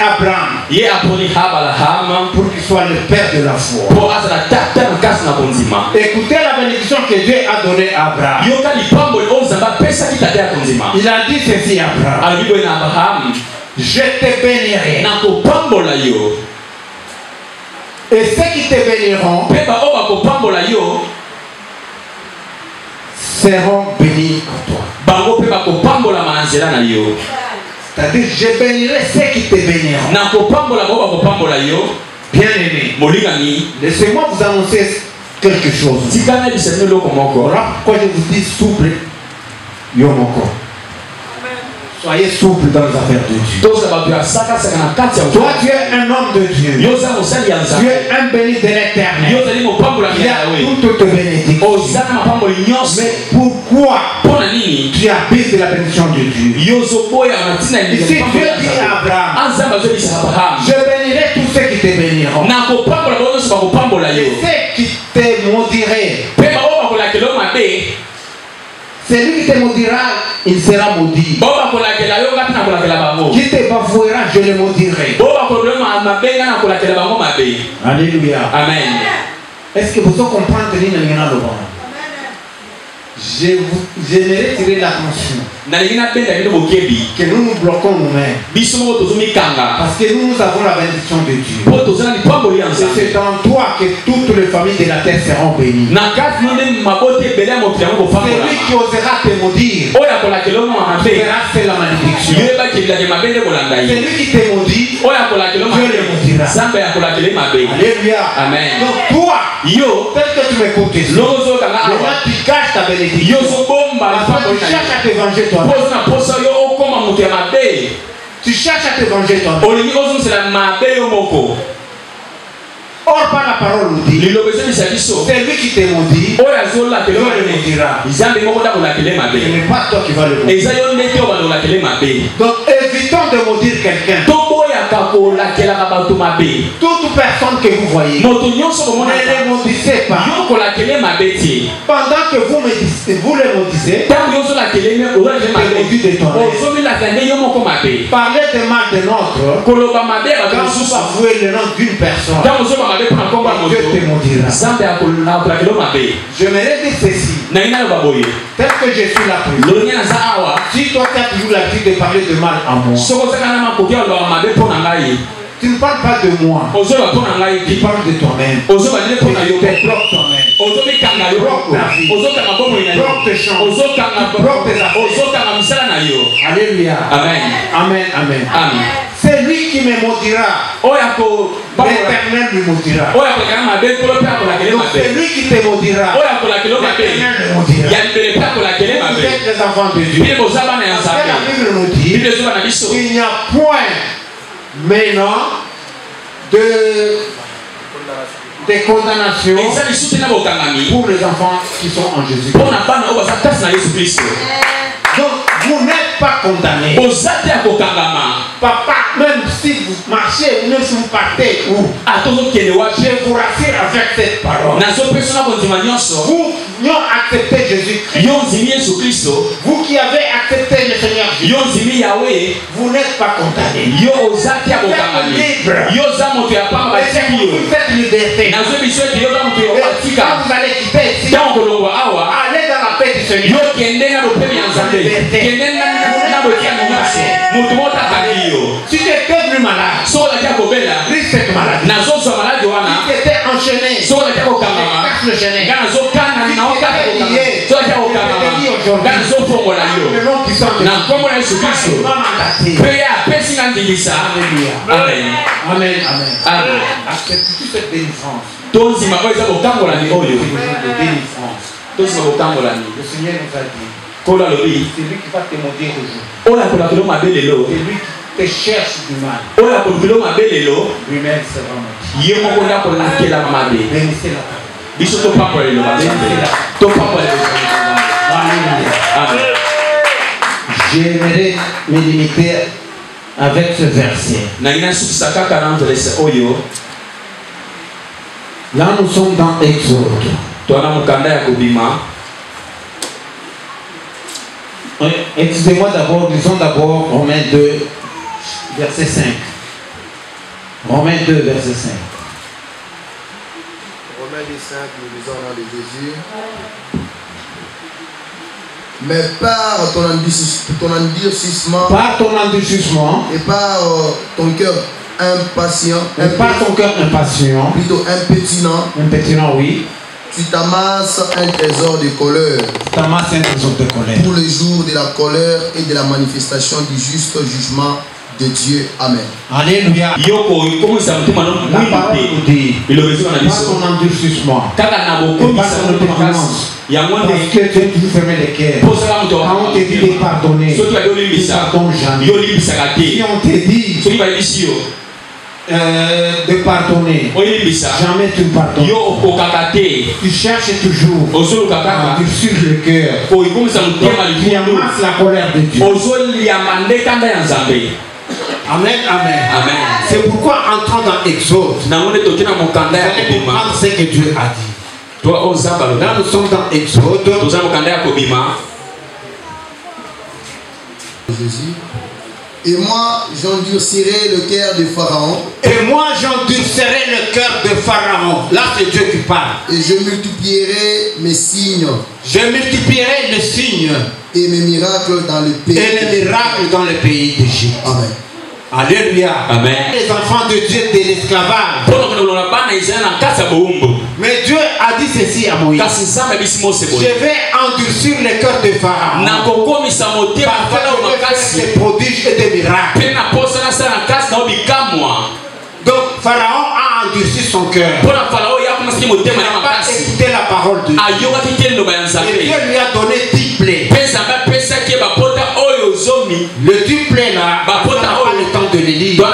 Abraham pour qu'il soit le père de la foi. Écoutez la bénédiction que Dieu a donnée à Abraham. Il a dit ceci à Abraham. Je te bénirai. Et ceux qui te béniront seront bénis en toi. C'est-à-dire, je bénirai ceux qui te béniront. Bien aimé, laissez-moi vous annoncer quelque chose. Voilà pourquoi je vous dis souple Yomoko. Soyez souple dans les affaires de Dieu. Toi, tu es un homme de Dieu. Tu es un béni de l'Éternel. Il a toutes tes bénédictions. Mais pourquoi tu habites la bénédiction de Dieu? Ici, Dieu dit à Abraham, je bénirai tous ceux qui te béniront. Et ceux qui te maudiraient, celui qui te maudira, il sera maudit. Qui te bafouera, je le maudirai. Alléluia. Amen. Est-ce que vous comprenez j'aimerais tirer l'attention que nous nous bloquons nous-mêmes parce que nous avons la bénédiction de Dieu. Et c'est en toi que toutes les familles de la terre seront bénies. Celui qui osera te maudire verra c'est la malédiction. Celui qui te maudit, Dieu le maudira. Alléluia. Amen. Donc toi, tel que tu m'écoutes, tu caches ta bénédiction. Tu cherches à te venger toi. Tu cherches à te venger toi. Or par la parole nous dit, c'est lui qui te maudit, Dieu le maudira. Ce n'est pas toi qui vas le maudire. Donc évitons de maudire quelqu'un. Toute personne que vous voyez, ne les maudissez pas. Pendant que vous les maudissez, parlez de mal de notre, quand vous avouez le nom d'une personne, Dieu te maudira. J'aimerais dire ceci, tel que je suis là présent, si toi tu as toujours l'habitude de parler de mal à moi, tu ne parles pas de moi, tu parles de toi-même. Tu te bloques toi-même. Bloque tes chants, bloque tes affaires. Alléluia. Amen. Amen. Amen. Amen. C'est lui qui me maudira. L'Éternel lui maudira. Donc c'est lui qui te maudira. L'Éternel le maudira. Vous êtes les enfants de Dieu. Parce que la Bible nous dit qu'il n'y a point maintenant de condamnation pour les enfants qui sont en Jésus. Donc vous n'êtes pas condamné. Papa, même si vous marchez, même si vous partez où, je vous rassure avec cette parole. Vous qui avez accepté Jésus-Christ, vous qui avez accepté le Seigneur Jésus, vous n'êtes pas condamné. Vous êtes libre. Et c'est pour cette liberté. Et quand vous allez quitter ici, allez dans la paix du Seigneur. Si tu étais venu malade, pris cette maladie. Si tu étais enchaîné, casse le chaînet. Le nom qui sort de Amen. Amen. Amen. Accepte-tu cette délivrance? Le Seigneur nous a dit, c'est lui qui va te maudire aujourd'hui. C'est lui qui te cherche du mal. Lui-même sera maudit. Bénissez la J'aimerais me limiter avec ce verset. Là, nous sommes dans Exode. Excusez-moi d'abord, lisons d'abord Romains 2, verset 5. Romains 2, verset 5. Romains 2, 5, nous lisons dans les Jésus. Mais par ton endurcissement et par ton cœur impatient, plutôt impétinent, oui. Tu t'amasses un trésor de colère. Pour le jour de la colère et de la manifestation du juste jugement de Dieu. Amen. Alléluia. La parole nous dit, pas ton endurcissement, et pas ton dépendance. Parce que tu es toujours fermé les cœurs. Quand on te dit de pardonner, tu ne pardonnes jamais. Si on te dit de pardonner, jamais tu ne pardonnes. Tu cherches toujours à endurcir le cœur. Tu amasses la colère de Dieu. Amen, amen. Amen. C'est pourquoi entrant dans Exode, vous allez comprendre ce que Dieu a dit. Là, nous sommes dans Exode. Jésus. Et moi, j'endurcirai le cœur de Pharaon. Et moi, j'endurcirai le cœur de Pharaon. Là, c'est Dieu qui parle. Et je multiplierai mes signes. Je multiplierai les signes. Et mes miracles dans le pays. Et les miracles dans le pays d'Égypte. Amen. Alléluia. Amen. Les enfants de Dieu de l'esclavage. Mais Dieu a dit ceci à Moïse. Je vais endurcir le cœur de Pharaon. Parce que des prodiges et des miracles. Donc Pharaon a endurci son cœur. Il n'a pas écouté la parole de Dieu. Et Dieu lui a donné 10 plaies. Le 10 plaies là, on n'a pas le temps de les lire. On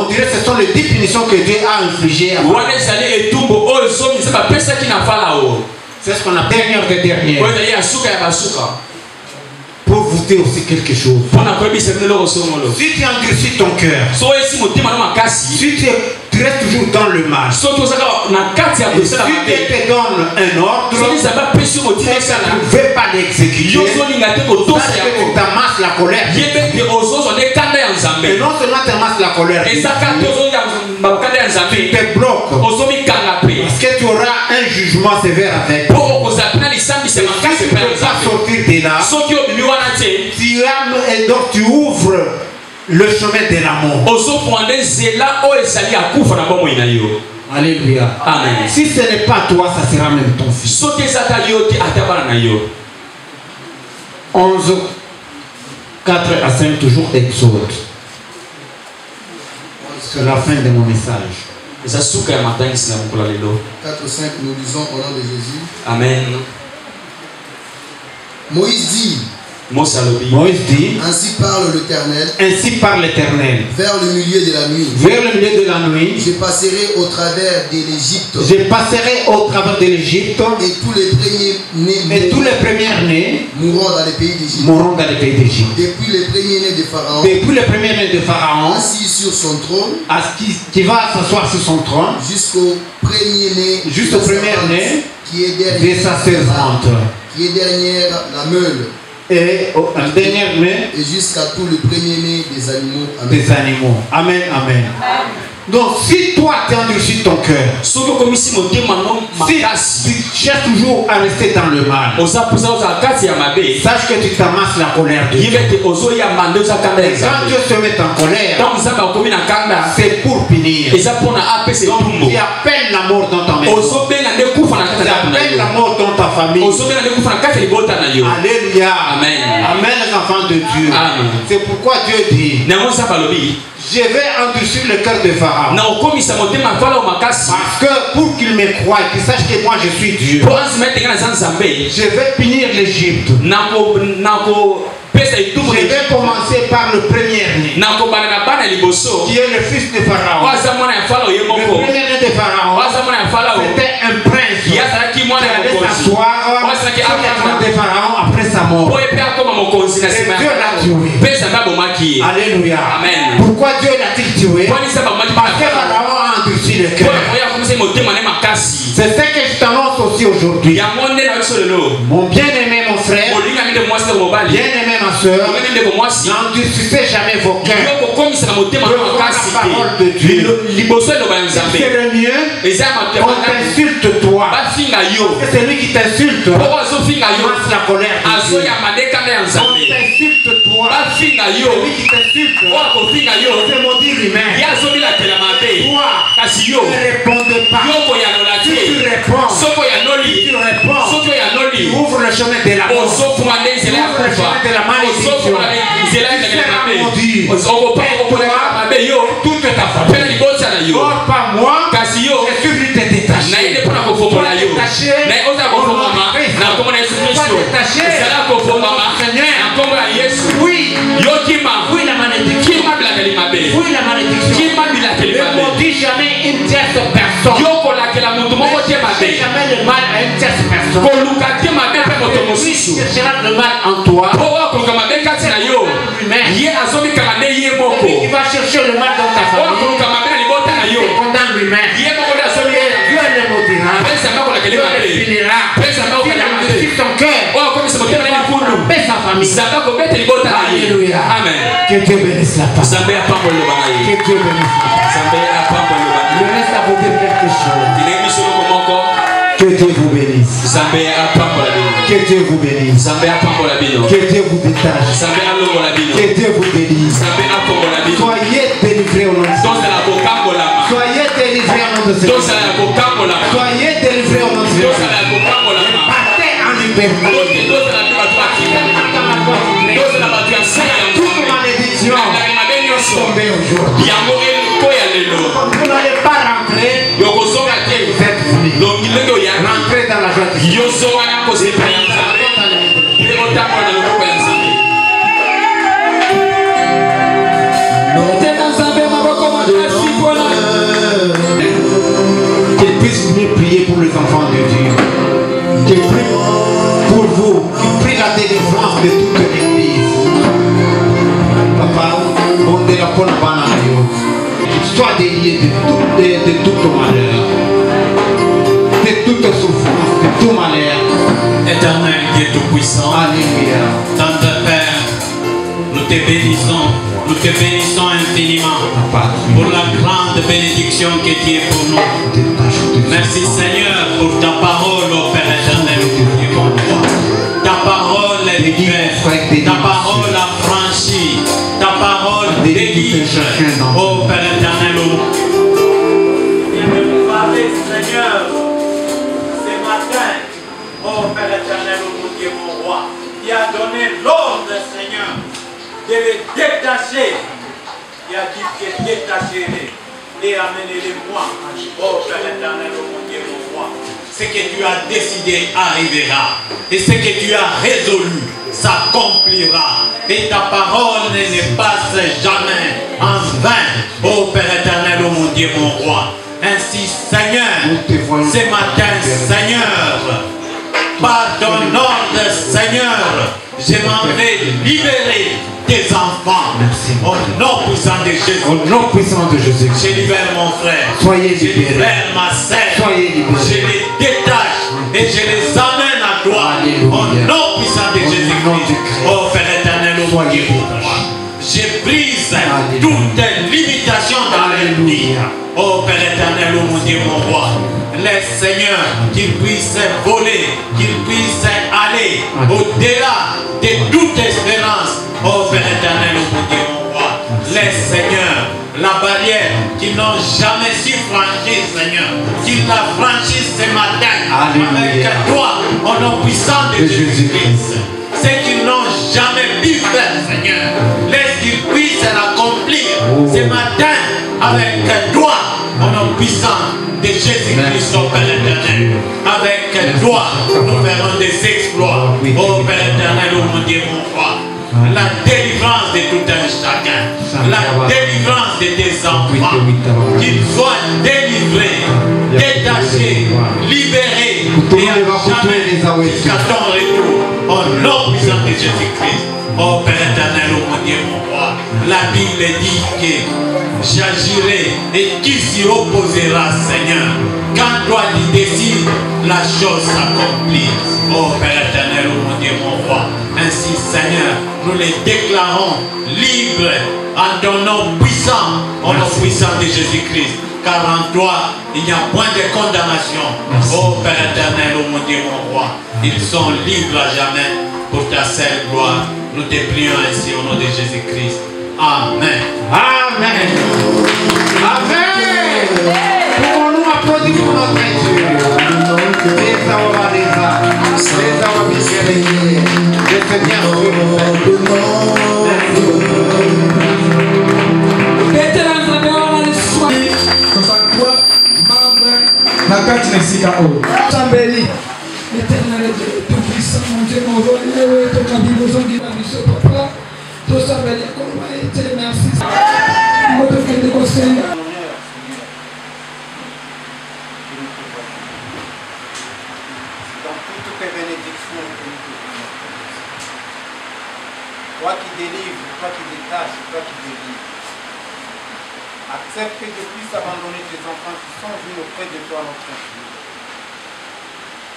dirait que ce sont les 10 punitions que Dieu a infligées à Pharaon. C'est ce qu'on a dernière des dernières. Pour vous dire aussi quelque chose. Si tu endurcis ton cœur, si tu restes toujours dans le mal, si Dieu te donne un ordre, tu ne veux pas l'exécuter, parce que tu t'amasses la colère. Et non seulement tu amasses la colère, tu te bloques. Parce que tu auras un jugement sévère avec. Si tu ne peux pas sortir de là, et donc tu ouvres le chemin de l'amour. Alléluia. Amen. Si ce n'est pas toi, ça sera même ton fils. 11, 4 à 5, toujours Exode. C'est la fin de mon message. 4 ou 5, nous lisons au nom de Jésus. Amen. Moïse dit, ainsi parle l'Éternel. Ainsi parle l'Éternel. Vers le milieu de la nuit. Vers le milieu de la nuit. Je passerai au travers de l'Égypte. Je passerai au travers de l'Égypte. Et tous les premiers-nés mourront dans les pays d'Égypte. Depuis les premiers-nés de Pharaon. Depuis les premiers-nés de Pharaon. Assis sur son trône. Qui va s'asseoir sur son trône. Jusqu'au premier-né. Jusqu'au premier-né. Qui est derrière. De sa servante. Qui est derrière la meule. Et et jusqu'à tout le premier-né des animaux. Amen. Des animaux. Amen, amen. Donc si toi tu endurcis ton cœur, si tu cherches toujours à rester dans le mal, sache que tu t'amasses la colère de Dieu. Et quand Dieu se met en colère, c'est pour punir. Donc tu appelles la mort dans ta maison. Tu appelles la mort dans ta famille. Alléluia. Amen. Amen les enfants de Dieu. C'est pourquoi Dieu dit, je vais endurcir le cœur de Pharaon. Parce que pour qu'il me croie, qu'il sache que moi je suis Dieu, je vais punir l'Égypte. Je vais commencer par le premier-né, qui est le fils de Pharaon. Le premier-né de Pharaon, c'était un prince qui allait s'asseoir sur la trône de Pharaon après sa mort. Et Dieu l'a tué. Alléluia. Amen. Pourquoi Dieu l'a-t-il tué? Parce que Pharaon a endurci le cœur. C'est ce que je t'annonce aussi aujourd'hui. Mon bien-aimé, mon frère, bien-aimé, ma soeur, n'endurcissez jamais vos cœurs. Devant la parole de Dieu. C'est le mieux qu'on t'insulte toi. C'est celui qui t'insulte. Masse la colère de Dieu. On t'insulte toi. Celui qui t'insulte. C'est maudit lui-même. Toi, ne répondez pas. Si tu réponds, tu ouvres le chemin de la mort. Tu ouvres le chemin de la malédiction. Tu seras maudit. toute ta famille. Or par moi, je suis venu te détacher. Sois détaché. Oui. Oui, la malédiction. Oui, la malédiction. Ne maudis jamais une tierce personne. Ne fais jamais le mal à une tierce personne. Lui cherchera le mal en toi. Lui qui va chercher le mal dans ta famille. Il condamne lui-même. Dieu le maudira. Dieu le punira. Dieu endurcit son cœur. Paix sa famille. Alléluia. Amen. Que Dieu bénisse la parole. Que Dieu bénisse la parole. Il reste à vous dire quelque chose. Que Dieu vous bénisse. Que Dieu vous bénisse. Que Dieu vous détache. Que Dieu vous délivre. Soyez délivrés au nom de Jésus. Soyez délivrés au nom de Jésus. Soyez délivrés au nom de Jésus. Partez en liberté. Toute malédiction tombée aujourd'hui. Vous n'allez pas rentrer. Vous êtes venus. Rentrez dans la joie de Dieu. Qu'il puisse venir prier pour les enfants de Dieu. Qu'il prie pour vous. Qu'il prie la délivrance de toute l'église. Papa, on est là pour le bananayo. Sois délié de tout malheur. De toute souffrance, de tout malheur. Éternel Dieu Tout-Puissant, Alléluia. Tendre Père, nous te bénissons infiniment pour la grande bénédiction que tu es pour nous. Merci Seigneur pour ta parole, ô Père éternel. Ta parole est libère, ta parole affranchie, ta parole délivre, ô Père éternel. Viens me parler Seigneur ce matin, ô Père éternel, mon Dieu, mon roi, qui a donné l'ordre Seigneur de les détacher. Il a dit que détachez-les et amenez-les-moi. Oh Père éternel, mon Dieu, mon roi. Ce que tu as décidé arrivera. Et ce que tu as résolu s'accomplira. Et ta parole ne passe jamais en vain. Oh Père éternel, mon Dieu, mon roi. Ainsi, Seigneur, ce matin, Seigneur, par ton ordre, Seigneur, je m'en vais libérer tes enfants. Merci, au nom puissant de Jésus. Au nom puissant de Jésus. Je libère mon frère. Soyez Je libérés. libère ma sœur. Soyez libérés. Je les détache et je les amène à toi. Alléluia. Au nom puissant de Au nom Jésus-Christ. de Christ. Oh Père éternel, au Soyez Dieu. Je brise Alléluia. toute limitation dans leur vie. Oh Père éternel, oh mon Dieu, mon roi. Laisse Seigneur qu'ils puissent voler, qu'ils puissent aller au-delà de toute espérance. Oh Père éternel, oh mon Dieu, mon roi. Laisse Seigneur la barrière qu'ils n'ont jamais su franchir, Seigneur. Qu'ils la franchissent ce matin. Alléluia. Avec toi, au nom puissant de Jésus-Christ. Ce qu'ils n'ont jamais pu faire, Seigneur. Laisse qu'ils puissent l'accomplir ce matin avec toi, au nom puissant de Jésus-Christ, au Père éternel. Avec toi, nous verrons des exploits. Oh Père éternel, oh mon Dieu, mon roi. La délivrance de tout un chacun. La délivrance de tes enfants. Qu'ils soient délivrés, détachés, libérés. Et à jamais jusqu'à ton retour. Au nom puissant de Jésus-Christ. Oh Père éternel, oh mon Dieu, mon roi. La Bible dit que j'agirai et qui s'y opposera, Seigneur. Quand toi tu décides, la chose s'accomplit. Oh Père éternel, oh mon Dieu, mon roi. Ainsi, Seigneur, nous les déclarons libres en ton nom puissant, au nom puissant de Jésus-Christ. Car en toi, il n'y a point de condamnation. Oh Père éternel, oh mon Dieu, mon roi. Ils sont libres à jamais pour ta seule gloire. Nous te prions ainsi au nom de Jésus-Christ. Amen. Amen. Amen. Pouvons-nous applaudir pour notre Dieu. Le Seigneur Dieu nous aide. esika oyo. Sambeli. L'éternel Dieu tout-puissant, mon Dieu, mon roi, Yahweh, ton cabine, nos ongles, la mission, papa. Tout ça, merci. Moi, je fais des conseils. Toi qui délivres, toi qui détaches, toi qui délivres. Accepte que je puisse abandonner tes enfants qui sont venus auprès de toi, notre Dieu.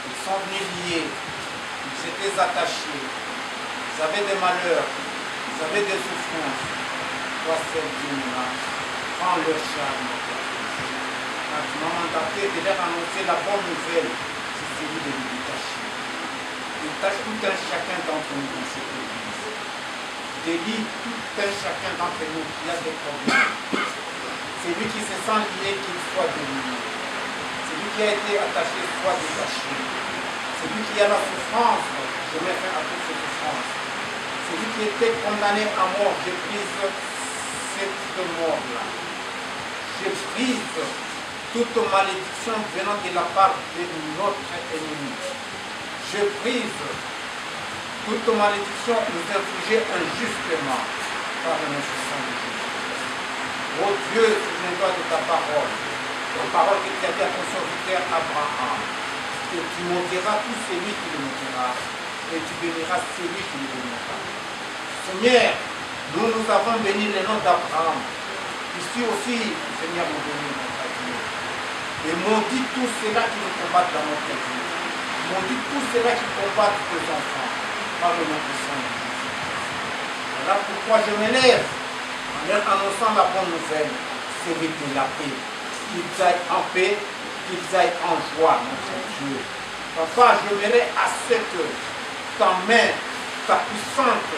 Ils sont venus liés, ils étaient attachés, ils avaient des malheurs, ils avaient des souffrances. Toi seul Dieu nous prends leur charme, notre Dieu. Quand tu m'as mandaté de leur annoncer la bonne nouvelle, c'est celui de nous détacher. Détache tout un chacun d'entre nous dans cette église. Délie tout un chacun d'entre nous qui a des problèmes. C'est lui qui se sent lié qu'il soit délié. C'est lui qui a été attaché soit détaché. C'est lui qui a la souffrance. Je mets fin à toute cette souffrance. C'est lui qui était condamné à mort. Je brise cette mort-là. Je brise toute malédiction venant de la part de notre ennemi. Je brise toute malédiction nous infligée injustement par notre sang de Jésus. Oh Dieu, souviens-toi de ta parole que tu as dit à ton serviteur Abraham, que tu maudira tout celui qui le maudira, et tu béniras celui qui le bénira. Seigneur, nous avons béni le nom d'Abraham. Ici aussi, Seigneur, nous bénit notre Dieu. Et maudit tous ceux-là qui nous combattent dans notre vie. Maudit tous ceux-là qui combattent tes enfants par le nom de Saint Jésus. Voilà pourquoi je m'élève en leur annonçant la bonne nouvelle, c'est de la paix. Qu'ils aillent en paix, qu'ils aillent en joie, notre Dieu. Papa, je m'élève à ce que ta main, ta puissante,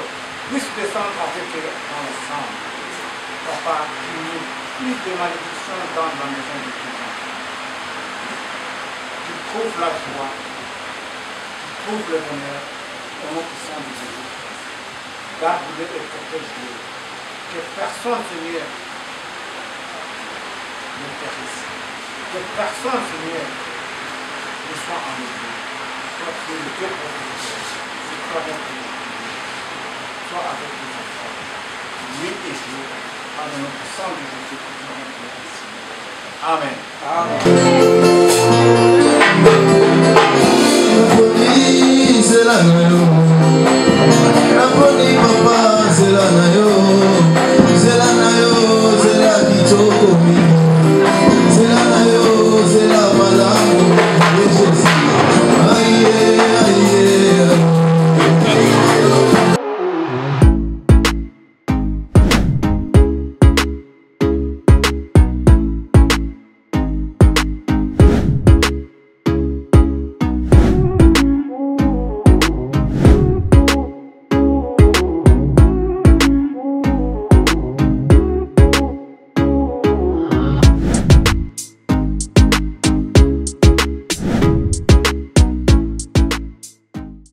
puisse descendre avec eux ensemble. Papa, qu'il n'y ait plus de malédiction dans la maison de Dieu. Tu trouves la joie, tu trouves le bonheur au nom puissant de Jésus. Garde-le et protège-le. Que personne, Seigneur, ne périsse. Que personne, Seigneur, ne soit en ennemi. Sois le Dieu protecteur. C'est toi notre Dieu. Sois avec les enfants. Nuit et jour. Par le nom puissant de Jésus. Amen. Amen. La police, la